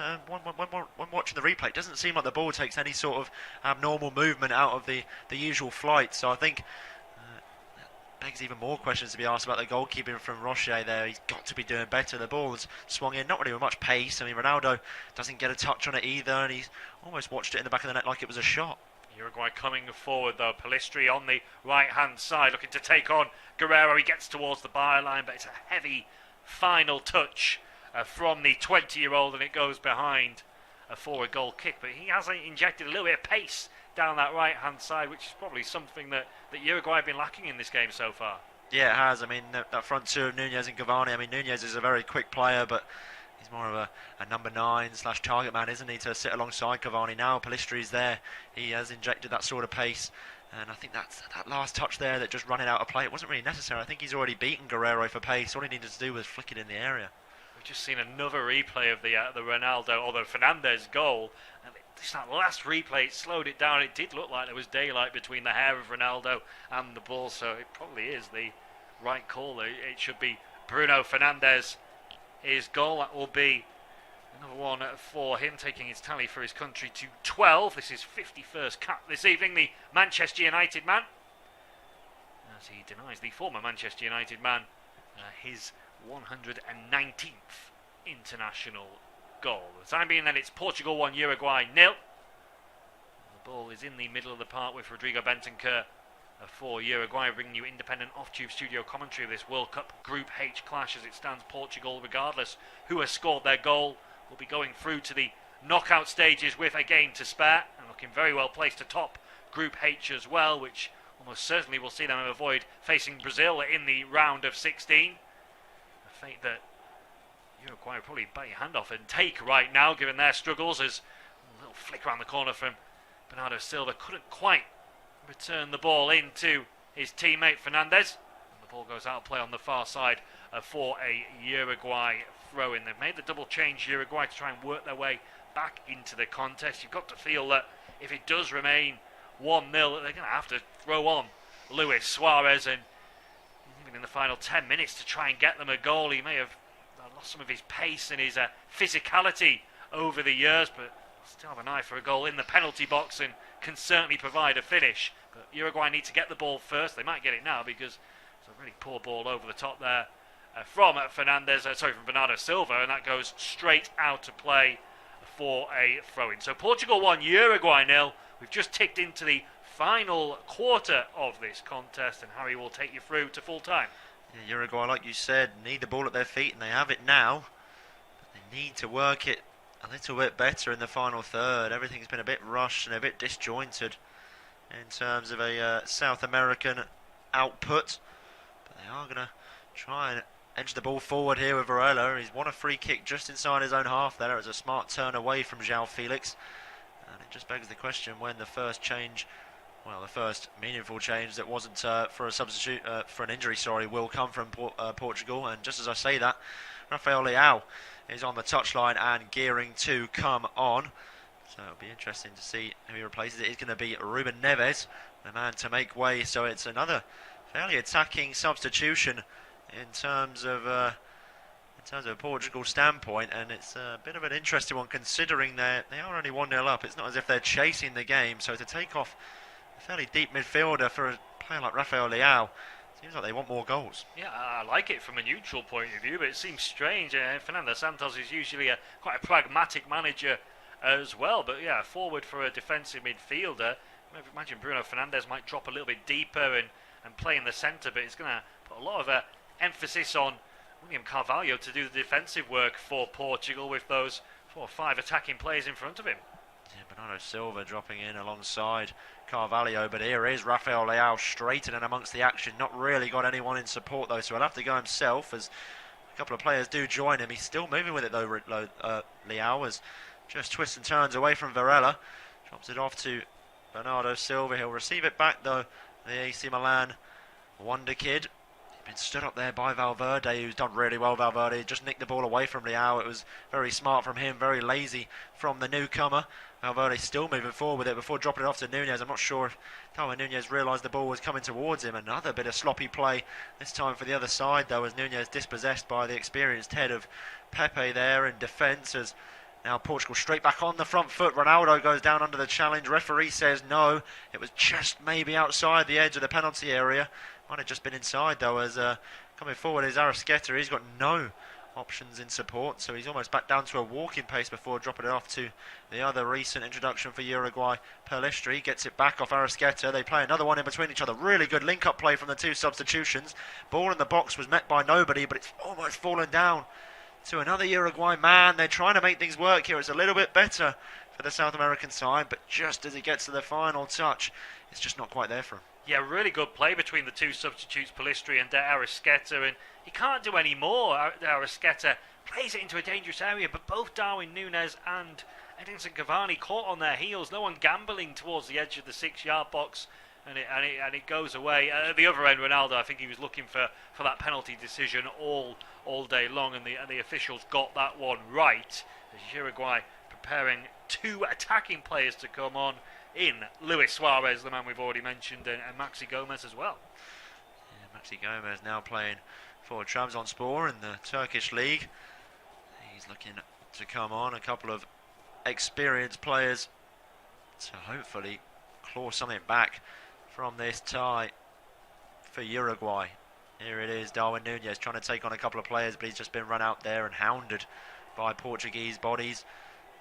watching the replay, it doesn't seem like the ball takes any sort of abnormal movement out of the usual flight. So I think that begs even more questions to be asked about the goalkeeping from Rocher there. He's got to be doing better. The ball has swung in, not really with much pace. I mean, Ronaldo doesn't get a touch on it either, and he's almost watched it in the back of the net like it was a shot. Uruguay coming forward though. Palistri on the right hand side looking to take on Guerrero. He gets towards the byline, but it's a heavy final touch from the 20-year-old, and it goes behind for a goal kick. But he has injected a little bit of pace down that right hand side, which is probably something that Uruguay have been lacking in this game so far. Yeah, it has. I mean, that front two of Nunez and Cavani. I mean, Nunez is a very quick player, but he's more of a number 9/target man, isn't he, to sit alongside Cavani. Now Palistri's there. He has injected that sort of pace. And I think that last touch there that just run it out of play, it wasn't really necessary. I think he's already beaten Guerrero for pace. All he needed to do was flick it in the area. We've just seen another replay of the Ronaldo or the Fernandes goal. And this that last replay, it slowed it down. It did look like there was daylight between the hair of Ronaldo and the ball. So it probably is the right call. It should be Bruno Fernandes. His goal, that will be another one for him, taking his tally for his country to 12. This is 51st cap this evening. The Manchester United man, as he denies the former Manchester United man, his 119th international goal. For the time being then, it's Portugal 1, Uruguay 0. The ball is in the middle of the park with Rodrigo Bentancur for Uruguay, bringing you independent off-tube studio commentary of this World Cup Group H clash. As it stands, Portugal, regardless who has scored their goal, will be going through to the knockout stages with a game to spare, and looking very well placed to top Group H as well, which almost certainly will see them avoid facing Brazil in the round of 16. A fate that Uruguay will probably bite your hand off and take right now, given their struggles. As a little flick around the corner from Bernardo Silva, couldn't quite return the ball into his teammate Fernandes, and the ball goes out of play on the far side for a Uruguay throw-in. They've made the double change, Uruguay, to try and work their way back into the contest. You've got to feel that if it does remain 1-0, they're going to have to throw on Luis Suarez, and even in the final 10 minutes to try and get them a goal. He may have lost some of his pace and his physicality over the years, but still have an eye for a goal in the penalty box and can certainly provide a finish. But Uruguay need to get the ball first. They might get it now because it's a really poor ball over the top there from Bernardo Silva, and that goes straight out of play for a throw-in. So Portugal 1, Uruguay 0. We've just ticked into the final quarter of this contest, and Harry will take you through to full time. Yeah, Uruguay, like you said, need the ball at their feet, and they have it now, but they need to work it a little bit better in the final third. Everything's been a bit rushed and a bit disjointed in terms of a South American output, but they are going to try and edge the ball forward here with Varela. He's won a free kick just inside his own half there. It's a smart turn away from João Felix, and it just begs the question when the first change, well, the first meaningful change that wasn't for a substitute, for an injury, will come from Portugal. And just as I say that, Rafael Leao is on the touchline and gearing to come on. So it'll be interesting to see who he replaces. It is going to be Ruben Neves, the man to make way. So it's another fairly attacking substitution in terms of a Portugal standpoint, and it's a bit of an interesting one considering they are only 1-0 up. It's not as if they're chasing the game. So to take off a fairly deep midfielder for a player like Rafael Leao, seems like they want more goals. Yeah, I like it from a neutral point of view, but it seems strange. Fernando Santos is usually quite a pragmatic manager as well, but yeah, forward for a defensive midfielder. I imagine Bruno Fernandes might drop a little bit deeper and play in the centre, but it's going to put a lot of emphasis on William Carvalho to do the defensive work for Portugal with those 4 or 5 attacking players in front of him. Yeah, Bernardo Silva dropping in alongside Carvalho, but here is Rafael Leao straight in and amongst the action. Not really got anyone in support though, so he'll have to go himself as a couple of players do join him. He's still moving with it though, Leao, as just twists and turns away from Varela. Drops it off to Bernardo Silva. He'll receive it back though, the AC Milan wonder kid. Been stood up there by Valverde, who's done really well. Valverde just nicked the ball away from Leao. It was very smart from him, very lazy from the newcomer. Valverde still moving forward with it before dropping it off to Nunez. I'm not sure if Darwin Nunez realised the ball was coming towards him. Another bit of sloppy play, this time for the other side though, as Nunez dispossessed by the experienced head of Pepe there in defence. As now Portugal straight back on the front foot. Ronaldo goes down under the challenge. Referee says no. It was just maybe outside the edge of the penalty area. Might have just been inside though, as coming forward is Arrasqueta. He's got no options in support, so he's almost back down to a walking pace before dropping it off to the other recent introduction for Uruguay, Pelistri. Gets it back off Arrasqueta. They play another one in between each other. Really good link-up play from the two substitutions. Ball in the box was met by nobody, but it's almost fallen down to another Uruguay man. They're trying to make things work here. It's a little bit better for the South American side, but just as it gets to the final touch, it's just not quite there for him. Yeah, really good play between the two substitutes, Pelistri and Arrasqueta, and he can't do any more. Arrasqueta plays it into a dangerous area, but both Darwin Nunez and Edinson Cavani caught on their heels. No one gambling towards the edge of the 6-yard box, and it goes away. At the other end, Ronaldo, I think he was looking for that penalty decision all day long, and the officials got that one right. As Uruguay preparing two attacking players to come on in Luis Suarez, the man we've already mentioned, and Maxi Gomez as well. Yeah, Maxi Gomez now playing for Trabzonspor in the Turkish league. He's looking to come on. A couple of experienced players to hopefully claw something back from this tie for Uruguay. Here it is, Darwin Nunez trying to take on a couple of players, but he's just been run out there and hounded by Portuguese bodies.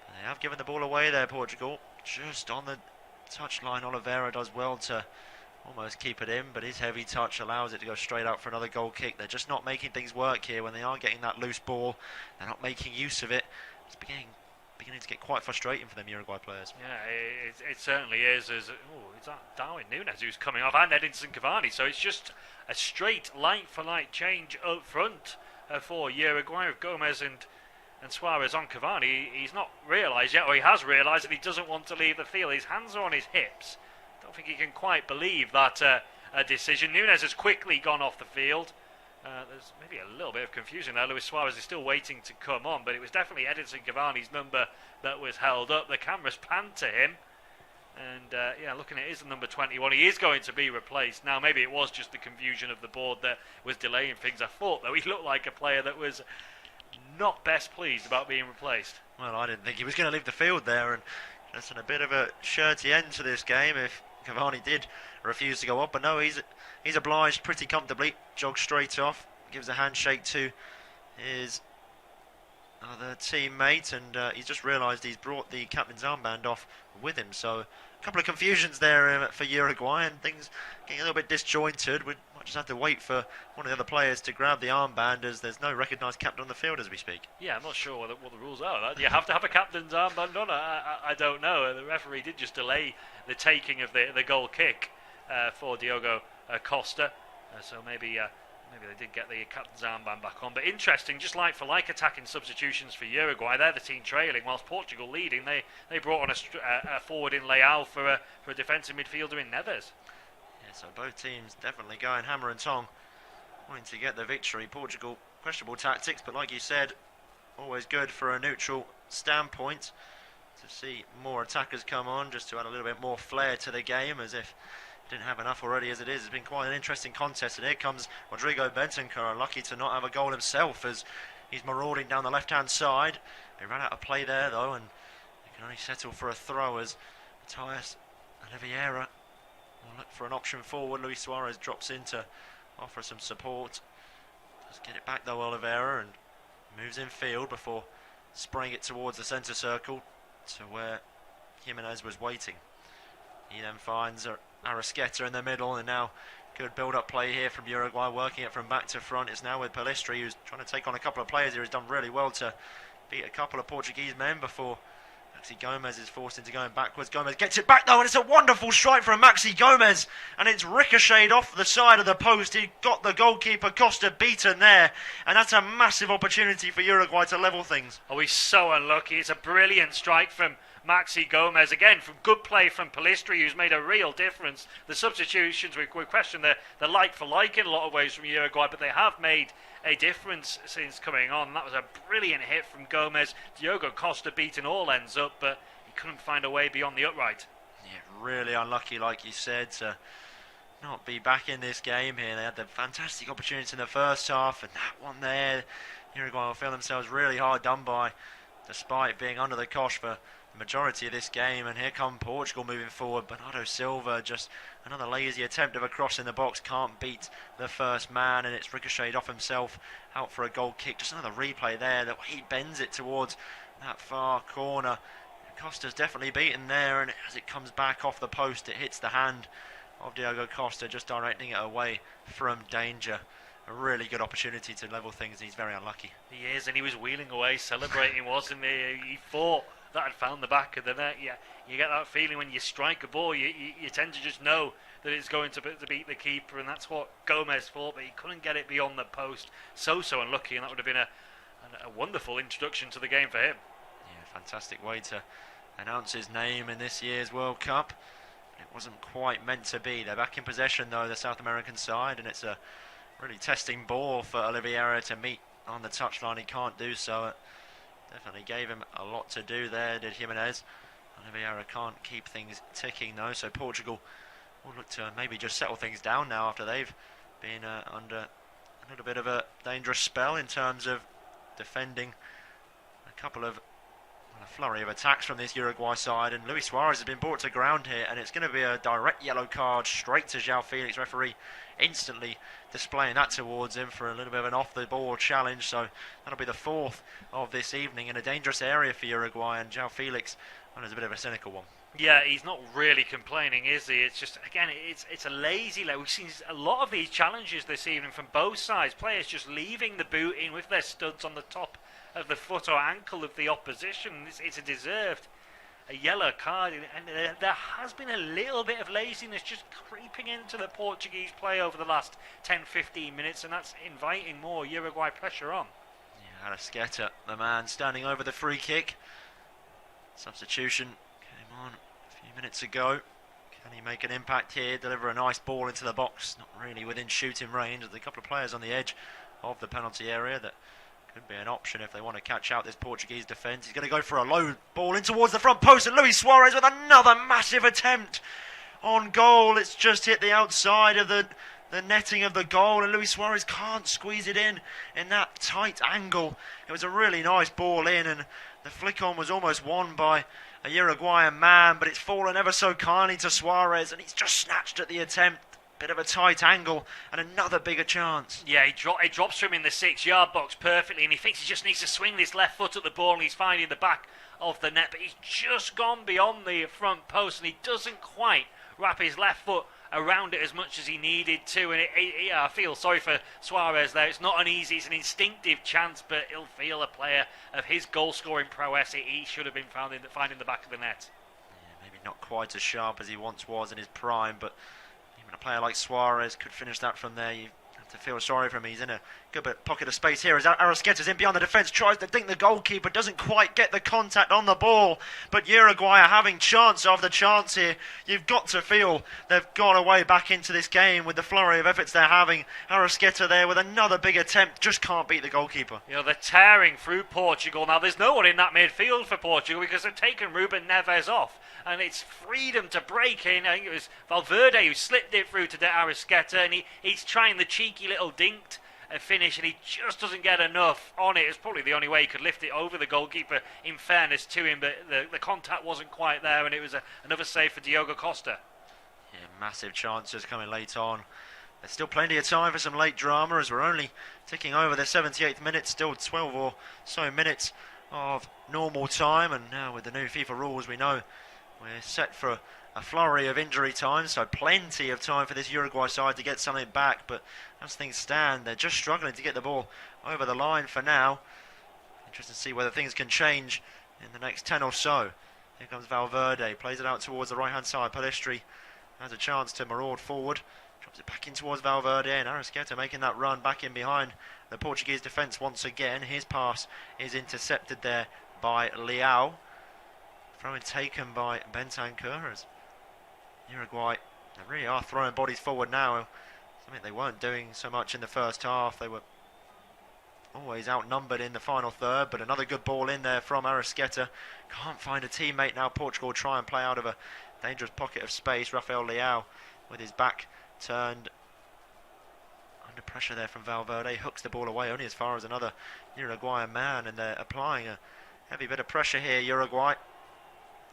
They have given the ball away there, Portugal. Just on the touchline, Oliveira does well to almost keep it in, but his heavy touch allows it to go straight out for another goal kick. They're just not making things work here when they are getting that loose ball. They're not making use of it. It's beginning to get quite frustrating for them Uruguay players. Yeah, it certainly is. It's that Darwin Nunez who's coming off, and Edinson Cavani, so it's just a straight like-for-like change up front for Uruguay with Gomez and Suarez on Cavani. He's not realised yet, or he has realised that he doesn't want to leave the field. His hands are on his hips. Don't think he can quite believe that a decision. Nunez has quickly gone off the field. There's maybe a little bit of confusion there. Luis Suarez is still waiting to come on, but it was definitely Edinson Cavani's number that was held up. The cameras panned to him, and looking at his number 21, he is going to be replaced. Now, maybe it was just the confusion of the board that was delaying things. I thought, though, he looked like a player that was not best pleased about being replaced. Well, I didn't think he was going to leave the field there, and just in a bit of a shirty end to this game if Cavani did refuse to go up. But no, he's obliged pretty comfortably, jogs straight off, gives a handshake to his other teammate, and he's just realised he's brought the captain's armband off with him. So a couple of confusions there for Uruguay, and things getting a little bit disjointed. We might just have to wait for one of the other players to grab the armband, as there's no recognised captain on the field as we speak. Yeah, I'm not sure what the rules are. Do you have to have a captain's armband on? I don't know. The referee did just delay the taking of the goal kick for Diogo Costa, so maybe they did get the captain's armband back on. But interesting, just like for like attacking substitutions for Uruguay. They're the team trailing, whilst Portugal leading. They brought on a forward in Leao for a defensive midfielder in Neves. Yeah, so both teams definitely going hammer and tong, wanting to get the victory. Portugal, questionable tactics, but like you said, always good for a neutral standpoint to see more attackers come on, just to add a little bit more flair to the game, as if didn't have enough already as it is. It's been quite an interesting contest, and here comes Rodrigo Bentancur, unlucky to not have a goal himself as he's marauding down the left-hand side. He ran out of play there though, and he can only settle for a throw as Matthias Oliveira will look for an option forward. Luis Suarez drops in to offer some support. Does get it back though, Oliveira, and moves in field before spraying it towards the centre circle to where Jimenez was waiting. He then finds Arrasqueta in the middle, and now good build-up play here from Uruguay, working it from back to front. It's now with Pelistri, who's trying to take on a couple of players here. He's done really well to beat a couple of Portuguese men before Maxi Gomez is forced into going backwards. Gomez gets it back though, and it's a wonderful strike from Maxi Gomez, and it's ricocheted off the side of the post. He got the goalkeeper Costa beaten there, and that's a massive opportunity for Uruguay to level things. Oh, he's so unlucky. It's a brilliant strike from Maxi Gomez. Again, from good play from Pellistri, who's made a real difference. The substitutions, we question they're like for like in a lot of ways from Uruguay, but they have made a difference since coming on. That was a brilliant hit from Gomez. Diogo Costa beating all ends up, but he couldn't find a way beyond the upright. Yeah, really unlucky, like you said, to not be back in this game here. They had the fantastic opportunity in the first half, and that one there, Uruguay will feel themselves really hard done by, despite being under the cosh for the majority of this game. And here come Portugal moving forward. Bernardo Silva, just another lazy attempt of a cross in the box, can't beat the first man, and it's ricocheted off himself out for a goal kick. Just another replay there, that he bends it towards that far corner. Costa's definitely beaten there, and as it comes back off the post, it hits the hand of Diogo Costa, just directing it away from danger. A really good opportunity to level things, and he's very unlucky. He is, and he was wheeling away, celebrating, wasn't he? He thought that had found the back of the net. Yeah, you get that feeling when you strike a ball, you tend to just know that it's going to beat the keeper, and that's what Gomez thought, but he couldn't get it beyond the post. So unlucky, and that would have been a wonderful introduction to the game for him. Yeah, fantastic way to announce his name in this year's World Cup. It wasn't quite meant to be. They're back in possession though, the South American side, and it's a really testing ball for Oliveira to meet on the touchline. He can't do so. It definitely gave him a lot to do there, did Jimenez. Oliveira can't keep things ticking though, so Portugal will look to maybe just settle things down now after they've been under a little bit of a dangerous spell in terms of defending a couple of flurry of attacks from this Uruguay side, and Luis Suarez has been brought to ground here, and it's going to be a direct yellow card straight to João Felix. Referee instantly displaying that towards him for a little bit of an off the ball challenge, so that'll be the fourth of this evening in a dangerous area for Uruguay, and João Felix, well, is a bit of a cynical one. Yeah, he's not really complaining, is he? It's just, again, it's a lazy leg. We've seen a lot of these challenges this evening from both sides. Players just leaving the boot in with their studs on the top of the foot or ankle of the opposition. It's a deserved yellow card, and there has been a little bit of laziness just creeping into the Portuguese play over the last 10-15 minutes, and that's inviting more Uruguay pressure on. Yeah, Arrascaeta, the man standing over the free kick. Substitution came on a few minutes ago. Can he make an impact here, deliver a nice ball into the box? Not really within shooting range. There's a couple of players on the edge of the penalty area that could be an option if they want to catch out this Portuguese defence. He's going to go for a low ball in towards the front post, and Luis Suarez with another massive attempt on goal. It's just hit the outside of the netting of the goal, and Luis Suarez can't squeeze it in that tight angle. It was a really nice ball in, and the flick on was almost won by a Uruguayan man, but it's fallen ever so kindly to Suarez, and he's just snatched at the attempt. Bit of a tight angle and another bigger chance. Yeah, he drops to him in the 6-yard box perfectly, and he thinks he just needs to swing his left foot at the ball, and he's finding the back of the net, but he's just gone beyond the front post, and he doesn't quite wrap his left foot around it as much as he needed to. And I feel sorry for Suarez there. It's not an easy, it's an instinctive chance, but he'll feel a player of his goal-scoring prowess. He should have been finding the back of the net. Yeah, maybe not quite as sharp as he once was in his prime, but even a player like Suarez could finish that from there. You have to feel sorry for him. He's in a good pocket of space here as Arrascaeta's in beyond the defence, tries to dink the goalkeeper, doesn't quite get the contact on the ball, but Uruguay are having chance after chance here. You've got to feel they've gone away back into this game with the flurry of efforts they're having. Arrascaeta there with another big attempt, just can't beat the goalkeeper. You know, they're tearing through Portugal. Now there's no one in that midfield for Portugal because they've taken Ruben Neves off, and it's freedom to break in. I think it was Valverde who slipped it through to Arrascaeta, and he's trying the cheeky little dinked finish, and he just doesn't get enough on it. It's probably the only way he could lift it over the goalkeeper, in fairness to him, but the contact wasn't quite there, and it was another save for Diogo Costa. Yeah, massive chances coming late on. There's still plenty of time for some late drama as we're only ticking over the 78th minute, still 12 or so minutes of normal time, and now with the new FIFA rules we know we're set for a flurry of injury time, so plenty of time for this Uruguay side to get something back, but as things stand, they're just struggling to get the ball over the line for now. Interesting to see whether things can change in the next 10 or so. Here comes Valverde, plays it out towards the right-hand side. Pellistri has a chance to maraud forward, drops it back in towards Valverde, and Arrascaeta making that run back in behind the Portuguese defence once again. His pass is intercepted there by Leao. Throw-in taken by Bentancur as Uruguay, they really are throwing bodies forward now. Something they weren't doing so much in the first half. They were always outnumbered in the final third, but another good ball in there from Arrascaeta. Can't find a teammate now. Portugal try and play out of a dangerous pocket of space. Rafael Leao with his back turned. Under pressure there from Valverde. Hooks the ball away only as far as another Uruguayan man, and they're applying a heavy bit of pressure here, Uruguay.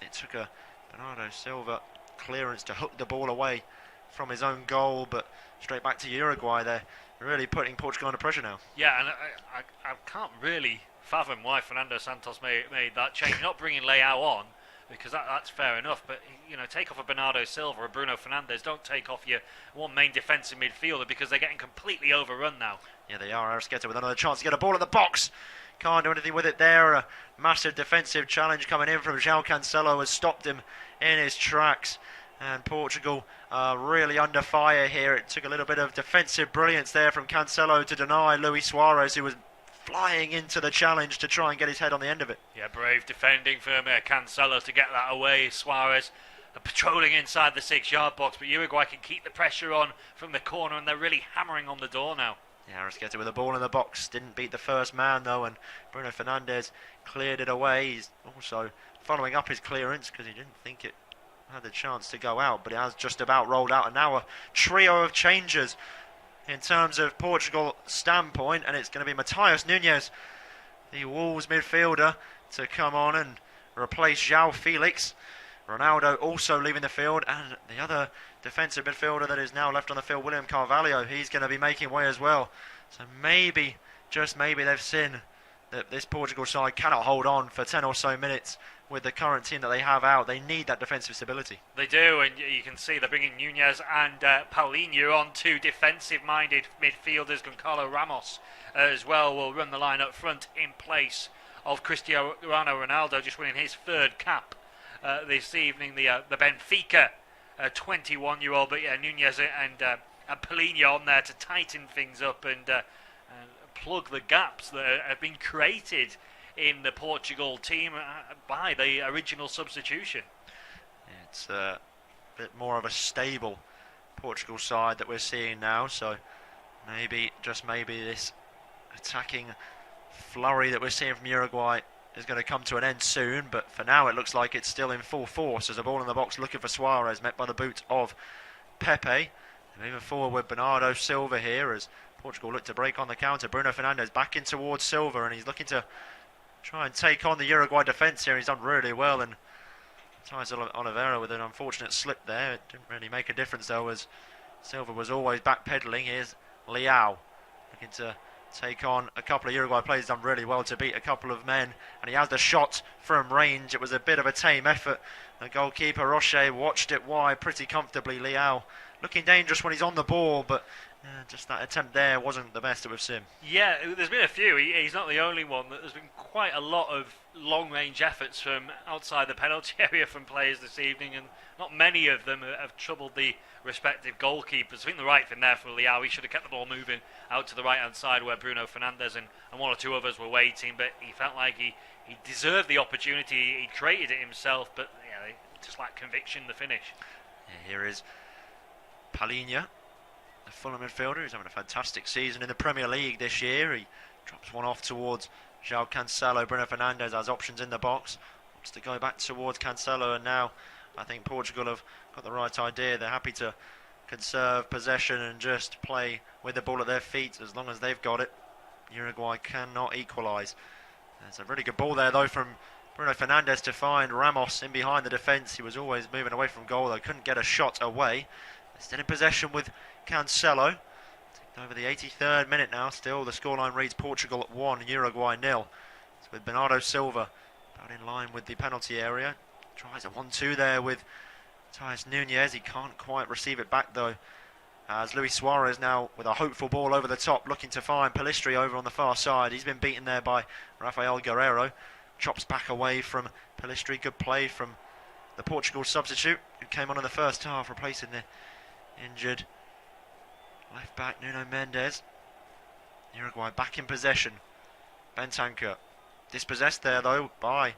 It took a Bernardo Silva clearance to hook the ball away from his own goal, but straight back to Uruguay. They're really putting Portugal under pressure now. Yeah, and I can't really fathom why Fernando Santos made that change, not bringing Leao on, because that's fair enough, but take off a Bernardo Silva or Bruno Fernandes. Don't take off your one main defensive midfielder, because they're getting completely overrun now. Yeah, they are. Arrascaeta with another chance to get a ball in the box. Can't do anything with it there. A massive defensive challenge coming in from João Cancelo has stopped him in his tracks. And Portugal are really under fire here. It took a little bit of defensive brilliance there from Cancelo to deny Luis Suarez, who was flying into the challenge to try and get his head on the end of it. Yeah, brave defending from Cancelo to get that away. Suarez patrolling inside the 6-yard box, but Uruguay can keep the pressure on from the corner, and they're really hammering on the door now. Yeah, Arrascaeta with the ball in the box. Didn't beat the first man though, and Bruno Fernandes cleared it away. He's also following up his clearance because he didn't think it had the chance to go out, but it has just about rolled out. And now a trio of changes in terms of Portugal standpoint, and it's going to be Matheus Nunes, the Wolves midfielder, to come on and replace João Felix. Ronaldo also leaving the field, and the other defensive midfielder that is now left on the field, William Carvalho, he's going to be making way as well. So maybe, just maybe, they've seen that this Portugal side cannot hold on for 10 or so minutes with the current team that they have out. They need that defensive stability. They do, and you can see they're bringing Nunes and Paulinho on, two defensive-minded midfielders. Goncalo Ramos as well will run the line up front in place of Cristiano Ronaldo, just winning his third cap this evening. The Benfica 21-year-old, but yeah, Nunes and Paulinho on there to tighten things up and plug the gaps that have been created in the Portugal team by the original substitution. It's a bit more of a stable Portugal side that we're seeing now, so maybe, just maybe, this attacking flurry that we're seeing from Uruguay is going to come to an end soon, but for now it looks like it's still in full force as a ball in the box looking for Suarez, met by the boot of Pepe. Moving forward with Bernardo Silva here as Portugal look to break on the counter. Bruno Fernandes back in towards Silva, and he's looking to try and take on the Uruguay defence here. He's done really well, and Thais Oliveira with an unfortunate slip there. It didn't really make a difference though, as Silva was always backpedaling. Here's Leao looking to take on a couple of Uruguay players. Done really well to beat a couple of men, and he has the shot from range. It was a bit of a tame effort. The goalkeeper Roche watched it wide pretty comfortably. Leao looking dangerous when he's on the ball, but just that attempt there wasn't the best that we've seen. Yeah, there's been a few. He's not the only one. There's been quite a lot of long-range efforts from outside the penalty area from players this evening, and not many of them have troubled the respective goalkeepers. I think the right thing there for Leao, he should have kept the ball moving out to the right-hand side where Bruno Fernandes and one or two others were waiting, but he felt like he deserved the opportunity. He created it himself, but yeah, just lacked conviction in the finish. Yeah, here is Paulinho, the Fulham midfielder, who's having a fantastic season in the Premier League this year. He drops one off towards João Cancelo. Bruno Fernandes has options in the box, wants to go back towards Cancelo, and now I think Portugal have got the right idea. They're happy to conserve possession and just play with the ball at their feet as long as they've got it. Uruguay cannot equalise. There's a really good ball there though from Bruno Fernandes to find Ramos in behind the defence. He was always moving away from goal though, couldn't get a shot away. They're still in possession with Cancelo. Taking over the 83rd minute now. Still the scoreline reads Portugal 1, Uruguay 0. It's with Bernardo Silva about in line with the penalty area. Tries a 1-2 there with Matheus Nunes. He can't quite receive it back though, as Luis Suarez now with a hopeful ball over the top, looking to find Pellistri over on the far side. He's been beaten there by Rafael Guerreiro. Chops back away from Pellistri. Good play from the Portugal substitute who came on in the first half, replacing the injured left back Nuno Mendes. Uruguay back in possession. Bentancur dispossessed there though by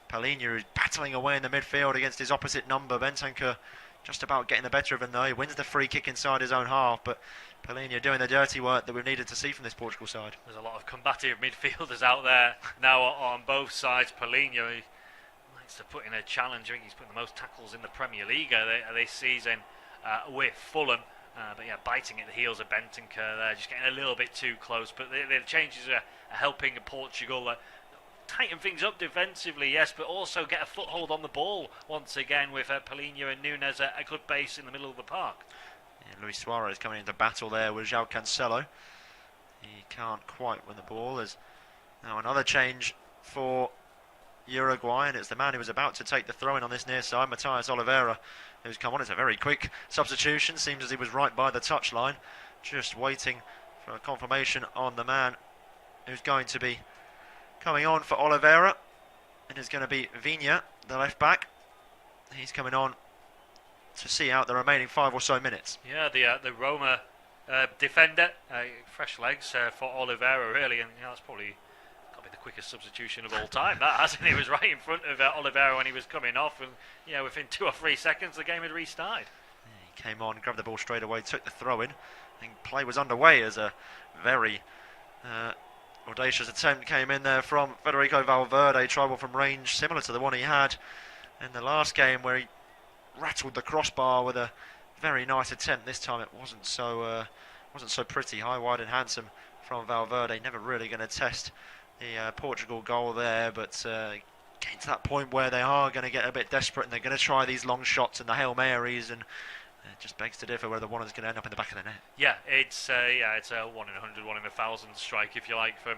Palinha, who's battling away in the midfield against his opposite number. Bentancur just about getting the better of him though. He wins the free kick inside his own half, but Palinha doing the dirty work that we've needed to see from this Portugal side. There's a lot of combative midfielders out there now on both sides. Palinha, he likes to put in a challenge. I think he's putting the most tackles in the Premier League this season with Fulham. But yeah, biting at the heels of Bentancur there, just getting a little bit too close. But the changes are helping Portugal tighten things up defensively, yes, but also get a foothold on the ball once again with Palinha and Nunes a good base in the middle of the park. Yeah, Luis Suarez coming into battle there with João Cancelo. He can't quite win the ball. There's now another change for Uruguay, and it's the man who was about to take the throw-in on this near side, Matías Oliveira, who's come on. It's a very quick substitution. Seems as he was right by the touchline, just waiting for a confirmation on the man who's going to be coming on for Oliveira. It is going to be Viña, the left back. He's coming on to see out the remaining 5 or so minutes. Yeah, the Roma defender, fresh legs for Oliveira really, and that's probably got to be the quickest substitution of all time. That hasn't. He was right in front of Oliveira when he was coming off, and within 2 or 3 seconds the game had restarted. Yeah, he came on, grabbed the ball straight away, took the throw in. I think play was underway as a very audacious attempt came in there from Federico Valverde, tribal from range similar to the one he had in the last game where he rattled the crossbar with a very nice attempt. This time it wasn't so pretty. High, wide and handsome from Valverde. Never really going to test the Portugal goal there, but getting to that point where they are going to get a bit desperate and they're going to try these long shots and the Hail Marys, and it just begs to differ whether one is going to end up in the back of the net. Yeah, it's a 1 in 100, 1 in 1,000 strike, if you like, from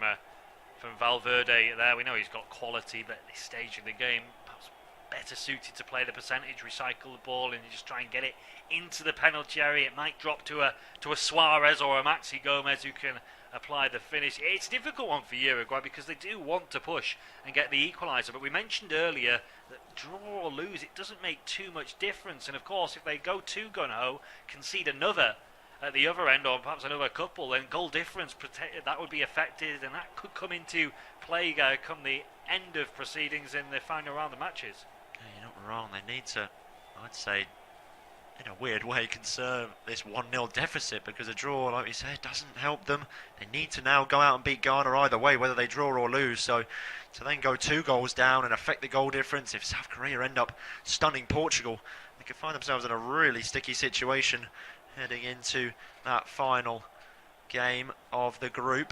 Valverde there. We know he's got quality, but at this stage of the game, perhaps better suited to play the percentage, recycle the ball, and just try and get it into the penalty area. It might drop to a Suarez or a Maxi Gomez who can apply the finish. It's a difficult one for Uruguay because they do want to push and get the equaliser, but we mentioned earlier that draw or lose, it doesn't make too much difference, and of course if they go too gun-ho, concede another at the other end or perhaps another couple, then goal difference that would be affected, and that could come into play come the end of proceedings in the final round of matches. Yeah, you're not wrong. They need to, I'd say, in a weird way, conserve this 1-0 deficit, because a draw, like we said, doesn't help them. They need to now go out and beat Ghana either way, whether they draw or lose. So to then go 2 goals down and affect the goal difference, if South Korea end up stunning Portugal, they could find themselves in a really sticky situation heading into that final game of the group.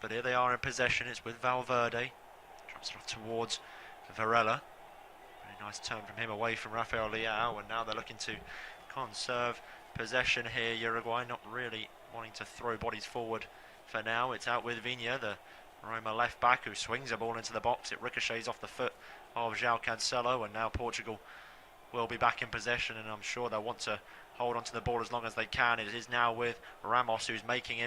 But here they are in possession. It's with Valverde. Drops it off towards Varela. Very nice turn from him away from Rafael Leao, and now they're looking to conserve possession here. Uruguay not really wanting to throw bodies forward for now. It's out with Viña, the Roma left back, who swings a ball into the box. It ricochets off the foot of João Cancelo, and now Portugal will be back in possession, and I'm sure they'll want to hold on to the ball as long as they can. It is now with Ramos, who's making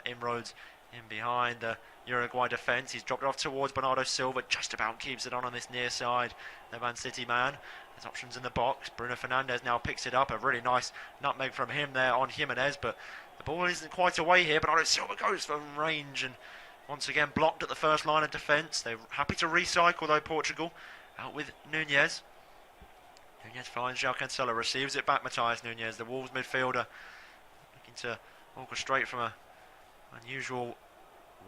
inroads in behind the Uruguay defence. He's dropped it off towards Bernardo Silva, just about keeps it on this near side. The Man City man. There's options in the box. Bruno Fernandes now picks it up. A really nice nutmeg from him there on Jimenez, but the ball isn't quite away here. Bernardo Silva goes from range and once again blocked at the first line of defence. They're happy to recycle though, Portugal. Out with Nunes. Nunes finds João Cancelo, receives it back. Matías Nunes, the Wolves midfielder, looking to orchestrate from a unusual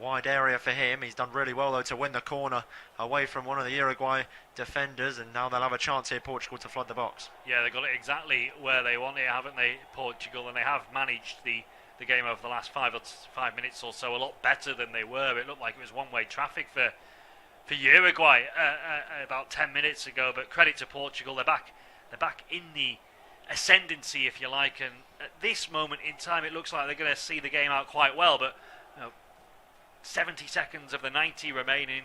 wide area for him. He's done really well though to win the corner away from one of the Uruguay defenders, and now they'll have a chance here, Portugal, to flood the box. Yeah, they got it exactly where they want it, haven't they, Portugal? And they have managed the game over the last 5 minutes or so a lot better than they were. It looked like it was one-way traffic for Uruguay about 10 minutes ago, but credit to Portugal, they're back in the ascendancy, if you like, and at this moment in time it looks like they're going to see the game out quite well, but 70 seconds of the 90 remaining.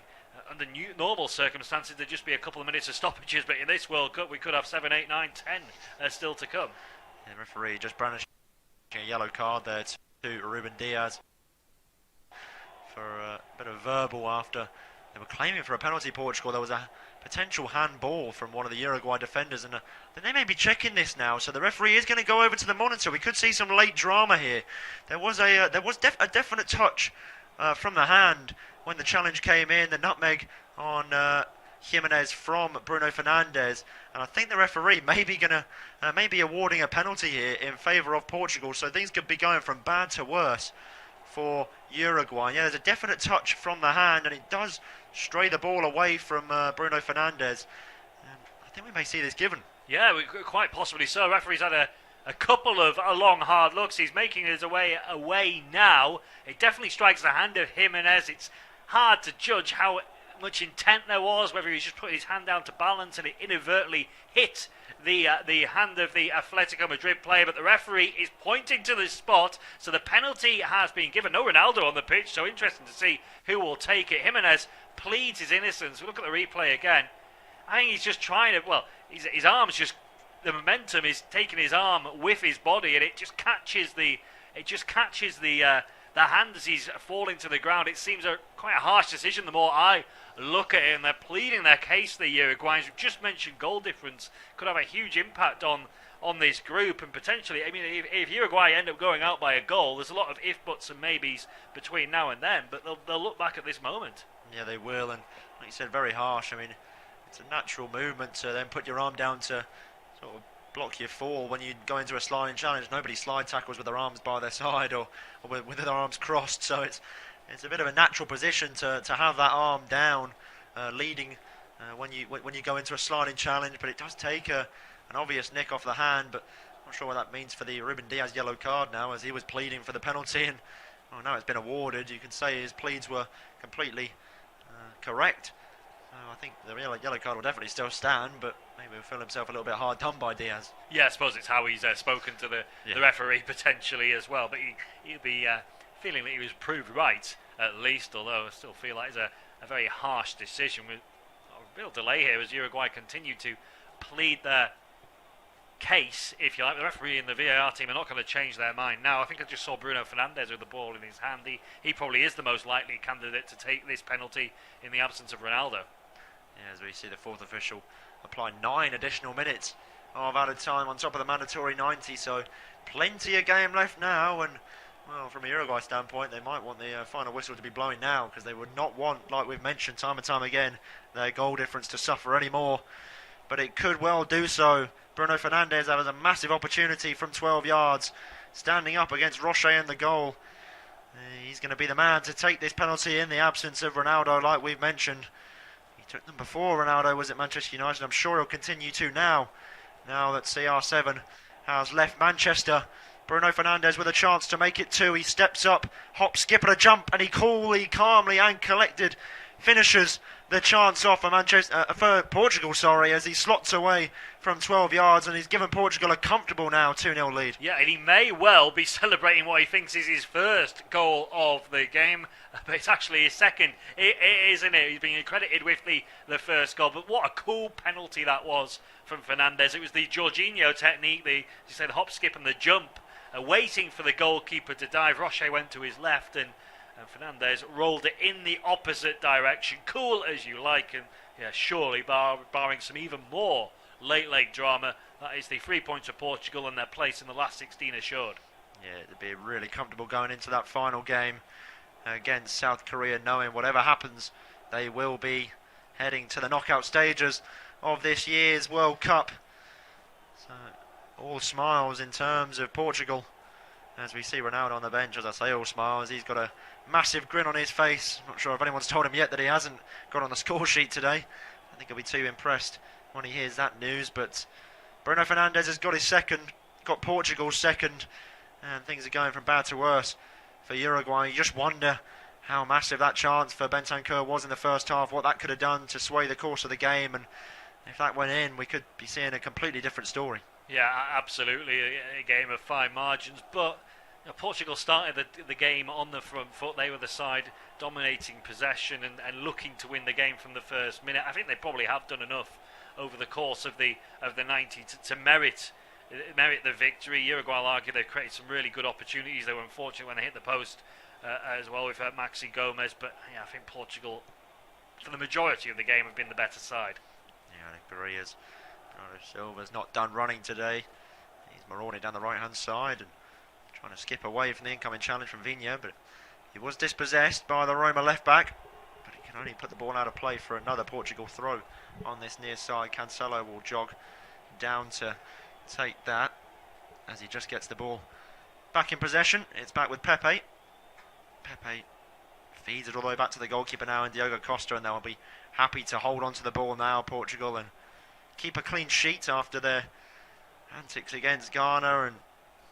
Under normal circumstances there'd just be a couple of minutes of stoppages, but in this World Cup we could have 7, 8, 9, 10 still to come. The referee just brandishing a yellow card there to Ruben Diaz for a bit of verbal after they were claiming for a penalty. Portugal, there was a potential handball from one of the Uruguay defenders, and then they may be checking this now, so the referee is going to go over to the monitor. We could see some late drama here. There was a definite touch from the hand when the challenge came in. The nutmeg on Jimenez from Bruno Fernandes, and I think the referee may be gonna maybe awarding a penalty here in favour of Portugal. So things could be going from bad to worse for Uruguay. Yeah, there's a definite touch from the hand, and it does stray the ball away from Bruno Fernandes. I think we may see this given. Yeah, quite possibly so. Referee's had a couple of long, hard looks. He's making his way away now. It definitely strikes the hand of Jimenez. It's hard to judge how much intent there was, whether he's just put his hand down to balance and it inadvertently hit the hand of the Atletico Madrid player, but the referee is pointing to the spot, so the penalty has been given. No Ronaldo on the pitch, so interesting to see who will take it. Jimenez pleads his innocence. We look at the replay again. I think he's just trying to, well, his arm's just, the momentum is taking his arm with his body, and it just catches the hand as he's falling to the ground. It seems quite a harsh decision the more I look at it, and they're pleading their case, the Uruguayans. We've just mentioned goal difference could have a huge impact on this group, and potentially, I mean, if Uruguay end up going out by a goal, there's a lot of if, buts and maybes between now and then, but they'll look back at this moment. Yeah, they will, and like you said, very harsh. I mean, it's a natural movement to then put your arm down to sort of block your fall when you go into a sliding challenge. Nobody slide tackles with their arms by their side or with their arms crossed, so it's a bit of a natural position to have that arm down, leading when you go into a sliding challenge. But it does take an obvious nick off the hand. But I'm not sure what that means for the Ruben Diaz yellow card now, as he was pleading for the penalty, and now it's been awarded. You can say his pleads were completely correct. I think the yellow card will definitely still stand, but maybe he'll feel himself a little bit hard done by Diaz. Yeah, I suppose it's how he's spoken to the referee potentially as well, but he'll be feeling that he was proved right at least, although I still feel like it's a very harsh decision with a real delay here as Uruguay continue to plead their case, if you like. The referee and the VAR team are not going to change their mind now. I think I just saw Bruno Fernandes with the ball in his hand. He probably is the most likely candidate to take this penalty in the absence of Ronaldo. Yeah, as we see the fourth official apply 9 additional minutes of added time on top of the mandatory 90, so plenty of game left now, and well, from a Uruguay standpoint, they might want the final whistle to be blowing now, because they would not want, like we've mentioned time and time again, their goal difference to suffer anymore, but it could well do so. Bruno Fernandes has a massive opportunity from 12 yards, standing up against Roche in the goal. He's going to be the man to take this penalty in the absence of Ronaldo, like we've mentioned. He took them before Ronaldo was at Manchester United. I'm sure he'll continue to now that CR7 has left Manchester. Bruno Fernandes with a chance to make it 2. He steps up, hop, skip and a jump, and he coolly, calmly and collected finishes the chance off for Portugal, as he slots away from 12 yards, and he's given Portugal a comfortable now 2-0 lead. Yeah, and he may well be celebrating what he thinks is his first goal of the game, but it's actually his second, isn't it? He's being credited with the first goal, but what a cool penalty that was from Fernandes. It was the Jorginho technique, the hop, skip and the jump, waiting for the goalkeeper to dive. Roche went to his left, and Fernandes rolled it in the opposite direction. Cool as you like, and yeah, surely barring some even more late drama, that is the 3 points of Portugal and their place in the last 16 assured. Yeah, it'd be really comfortable going into that final game against South Korea, knowing whatever happens, they will be heading to the knockout stages of this year's World Cup. So all smiles in terms of Portugal, as we see Ronaldo on the bench. As I say, all smiles. He's got a massive grin on his face. I'm not sure if anyone's told him yet that he hasn't got on the score sheet today. I think he'll be too impressed when he hears that news. But Bruno Fernandes has got his second, got Portugal's second, and things are going from bad to worse for Uruguay. You just wonder how massive that chance for Bentancur was in the first half, what that could have done to sway the course of the game, and if that went in, we could be seeing a completely different story. Yeah, absolutely, a game of fine margins, but Portugal started the game on the front foot. They were the side dominating possession and looking to win the game from the first minute. I think they probably have done enough over the course of the 90 to merit the victory. Uruguay will argue they've created some really good opportunities. They were unfortunate when they hit the post as well with Maxi Gomez, but yeah, I think Portugal, for the majority of the game, have been the better side. Yeah, I agree. As Silva's not done running today. He's Moroni down the right hand side and trying to skip away from the incoming challenge from Vigna, but he was dispossessed by the Roma left back. But he can only put the ball out of play for another Portugal throw on this near side. Cancelo will jog down to take that as he just gets the ball back in possession. It's back with Pepe. Pepe feeds it all the way back to the goalkeeper now, and Diogo Costa, and they'll be happy to hold on to the ball now, Portugal, and keep a clean sheet after their antics against Ghana, and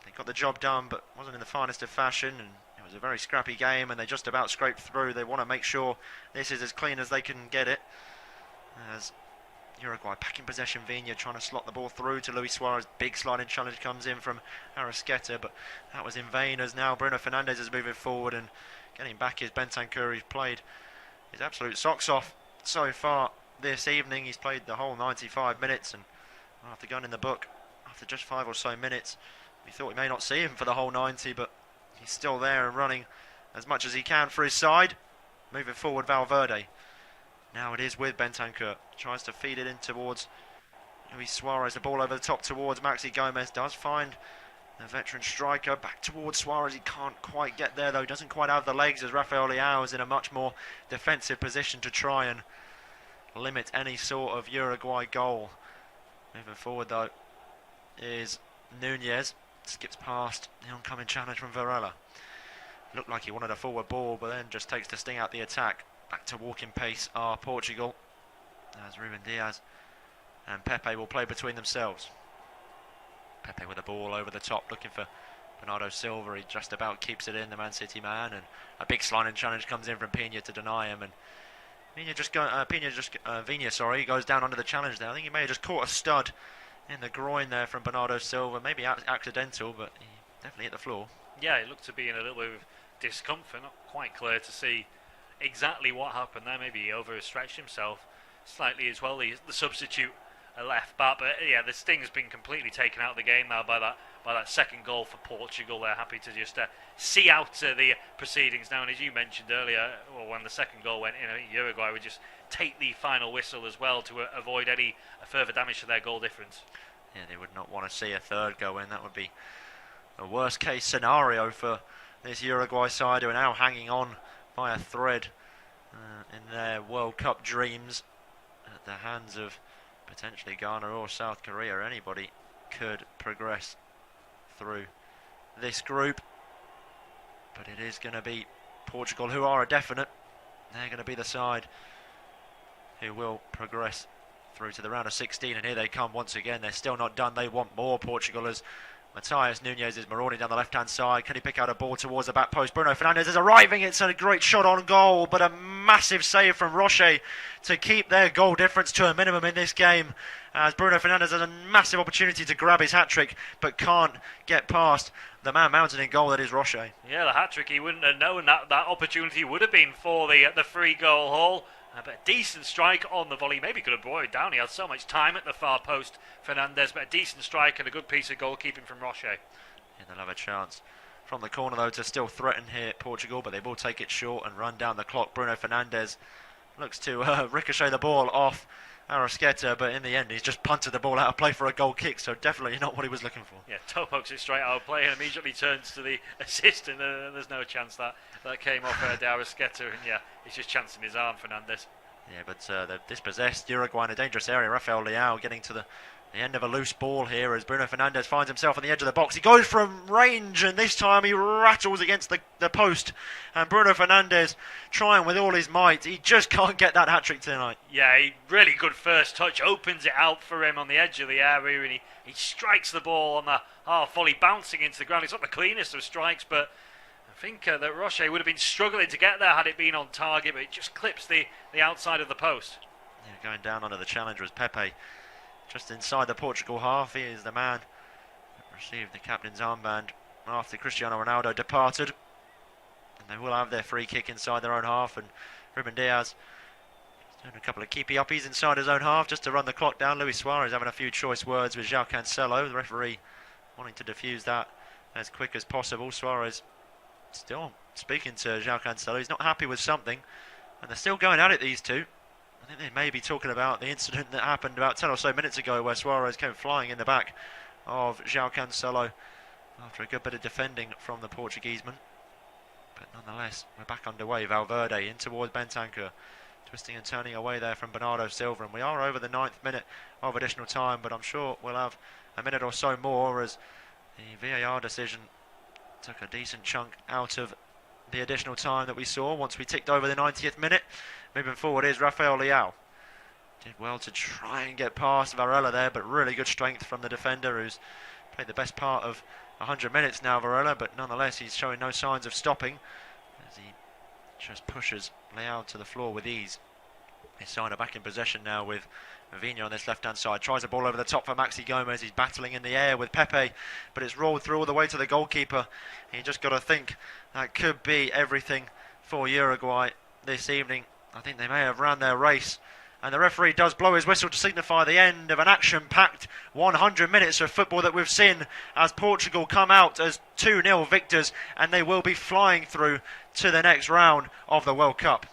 they got the job done, but wasn't in the finest of fashion, and it was a very scrappy game, and they just about scraped through. They want to make sure this is as clean as they can get it, as Uruguay back in possession. Viña trying to slot the ball through to Luis Suarez. Big sliding challenge comes in from Arrasqueta, but that was in vain, as now Bruno Fernandes is moving forward, and getting back is Bentancur, who's played his absolute socks off so far this evening. He's played the whole 95 minutes, and after going in the book, after just 5 or so minutes, we thought we may not see him for the whole 90, but he's still there and running as much as he can for his side. Moving forward, Valverde. Now it is with Bentancur. Tries to feed it in towards Luis Suarez. The ball over the top towards Maxi Gomez. Does find the veteran striker. Back towards Suarez. He can't quite get there, though. Doesn't quite have the legs, as Rafael Leao is in a much more defensive position to try and limit any sort of Uruguay goal. Moving forward, though, is Nunez. Skips past the oncoming challenge from Varela. Looked like he wanted a forward ball, but then just takes the sting out the attack. Back to walking pace are Portugal, as Ruben Diaz and Pepe will play between themselves. Pepe with the ball over the top, looking for Bernardo Silva. He just about keeps it in, the Man City man, and a big sliding challenge comes in from Pina to deny him, and Viña goes down under the challenge there. I think he may have just caught a stud in the groin there from Bernardo Silva, maybe accidental, but he definitely hit the floor. Yeah, it looked to be in a little bit of discomfort, not quite clear to see exactly what happened there. Maybe he overstretched himself slightly as well, the substitute left back, but yeah, the sting's been completely taken out of the game now by that second goal for Portugal. They're happy to just see out the proceedings now, and as you mentioned earlier, when the second goal went in, Uruguay would just take the final whistle as well to avoid any further damage to their goal difference. Yeah, they would not want to see a third go in. That would be a worst case scenario for this Uruguay side, who are now hanging on by a thread in their World Cup dreams at the hands of potentially Ghana or South Korea. Anybody could progress through this group, but it is going to be Portugal, who are a definite. They're going to be the side who will progress through to the round of 16, and here they come once again. They're still not done. They want more. Portugal, as Matthias Nunez is marauding down the left-hand side. Can he pick out a ball towards the back post? Bruno Fernandes is arriving. It's a great shot on goal, but a massive save from Rocher to keep their goal difference to a minimum in this game, as Bruno Fernandes has a massive opportunity to grab his hat-trick, but can't get past the man mounted in goal, that is Rocher. Yeah, the hat-trick, he wouldn't have known that opportunity would have been for the free goal haul. But a decent strike on the volley. Maybe could have brought it down. He had so much time at the far post, Fernandes, but a decent strike and a good piece of goalkeeping from Rocher. Yeah, they'll have a chance from the corner, though, to still threaten here, Portugal, but they will take it short and run down the clock. Bruno Fernandes looks to ricochet the ball off Arrasqueta, but in the end he's just punted the ball out of play for a goal kick, so definitely not what he was looking for. Yeah, toe pokes it straight out of play and immediately turns to the assist, and there's no chance that came off de Arrasqueta, and yeah, he's just chancing his arm, Fernandes. Yeah, but they've dispossessed Uruguay in a dangerous area. Rafael Leao getting to the end of a loose ball here as Bruno Fernandes finds himself on the edge of the box. He goes from range, and this time he rattles against the post. And Bruno Fernandes trying with all his might. He just can't get that hat-trick tonight. Yeah, really good first touch. Opens it out for him on the edge of the area, and he strikes the ball on the half volley, bouncing into the ground. It's not the cleanest of strikes, but I think that Rocher would have been struggling to get there had it been on target, but it just clips the outside of the post. Yeah, going down under the challenge was Pepe. Just inside the Portugal half, he is the man that received the captain's armband after Cristiano Ronaldo departed. And they will have their free kick inside their own half, and Ruben Diaz doing a couple of keepy-uppies inside his own half just to run the clock down. Luis Suarez having a few choice words with João Cancelo, the referee wanting to defuse that as quick as possible. Suarez still speaking to João Cancelo. He's not happy with something, and they're still going at it, these two. I think they may be talking about the incident that happened about 10 or so minutes ago where Suarez came flying in the back of João Cancelo after a good bit of defending from the Portugueseman. But nonetheless, we're back underway. Valverde in towards Bentancur. Twisting and turning away there from Bernardo Silva, and we are over the 9th minute of additional time, but I'm sure we'll have a minute or so more as the VAR decision took a decent chunk out of the additional time that we saw once we ticked over the 90th minute. Moving forward is Rafael Leao. Did well to try and get past Varela there, but really good strength from the defender, who's played the best part of 100 minutes now, Varela, but nonetheless he's showing no signs of stopping as he just pushes Leao to the floor with ease. His side are back in possession now with Vina on this left-hand side. Tries a ball over the top for Maxi Gomez. He's battling in the air with Pepe, but it's rolled through all the way to the goalkeeper. You just got to think that could be everything for Uruguay this evening. I think they may have ran their race. And the referee does blow his whistle to signify the end of an action-packed 100 minutes of football that we've seen as Portugal come out as 2-0 victors, and they will be flying through to the next round of the World Cup.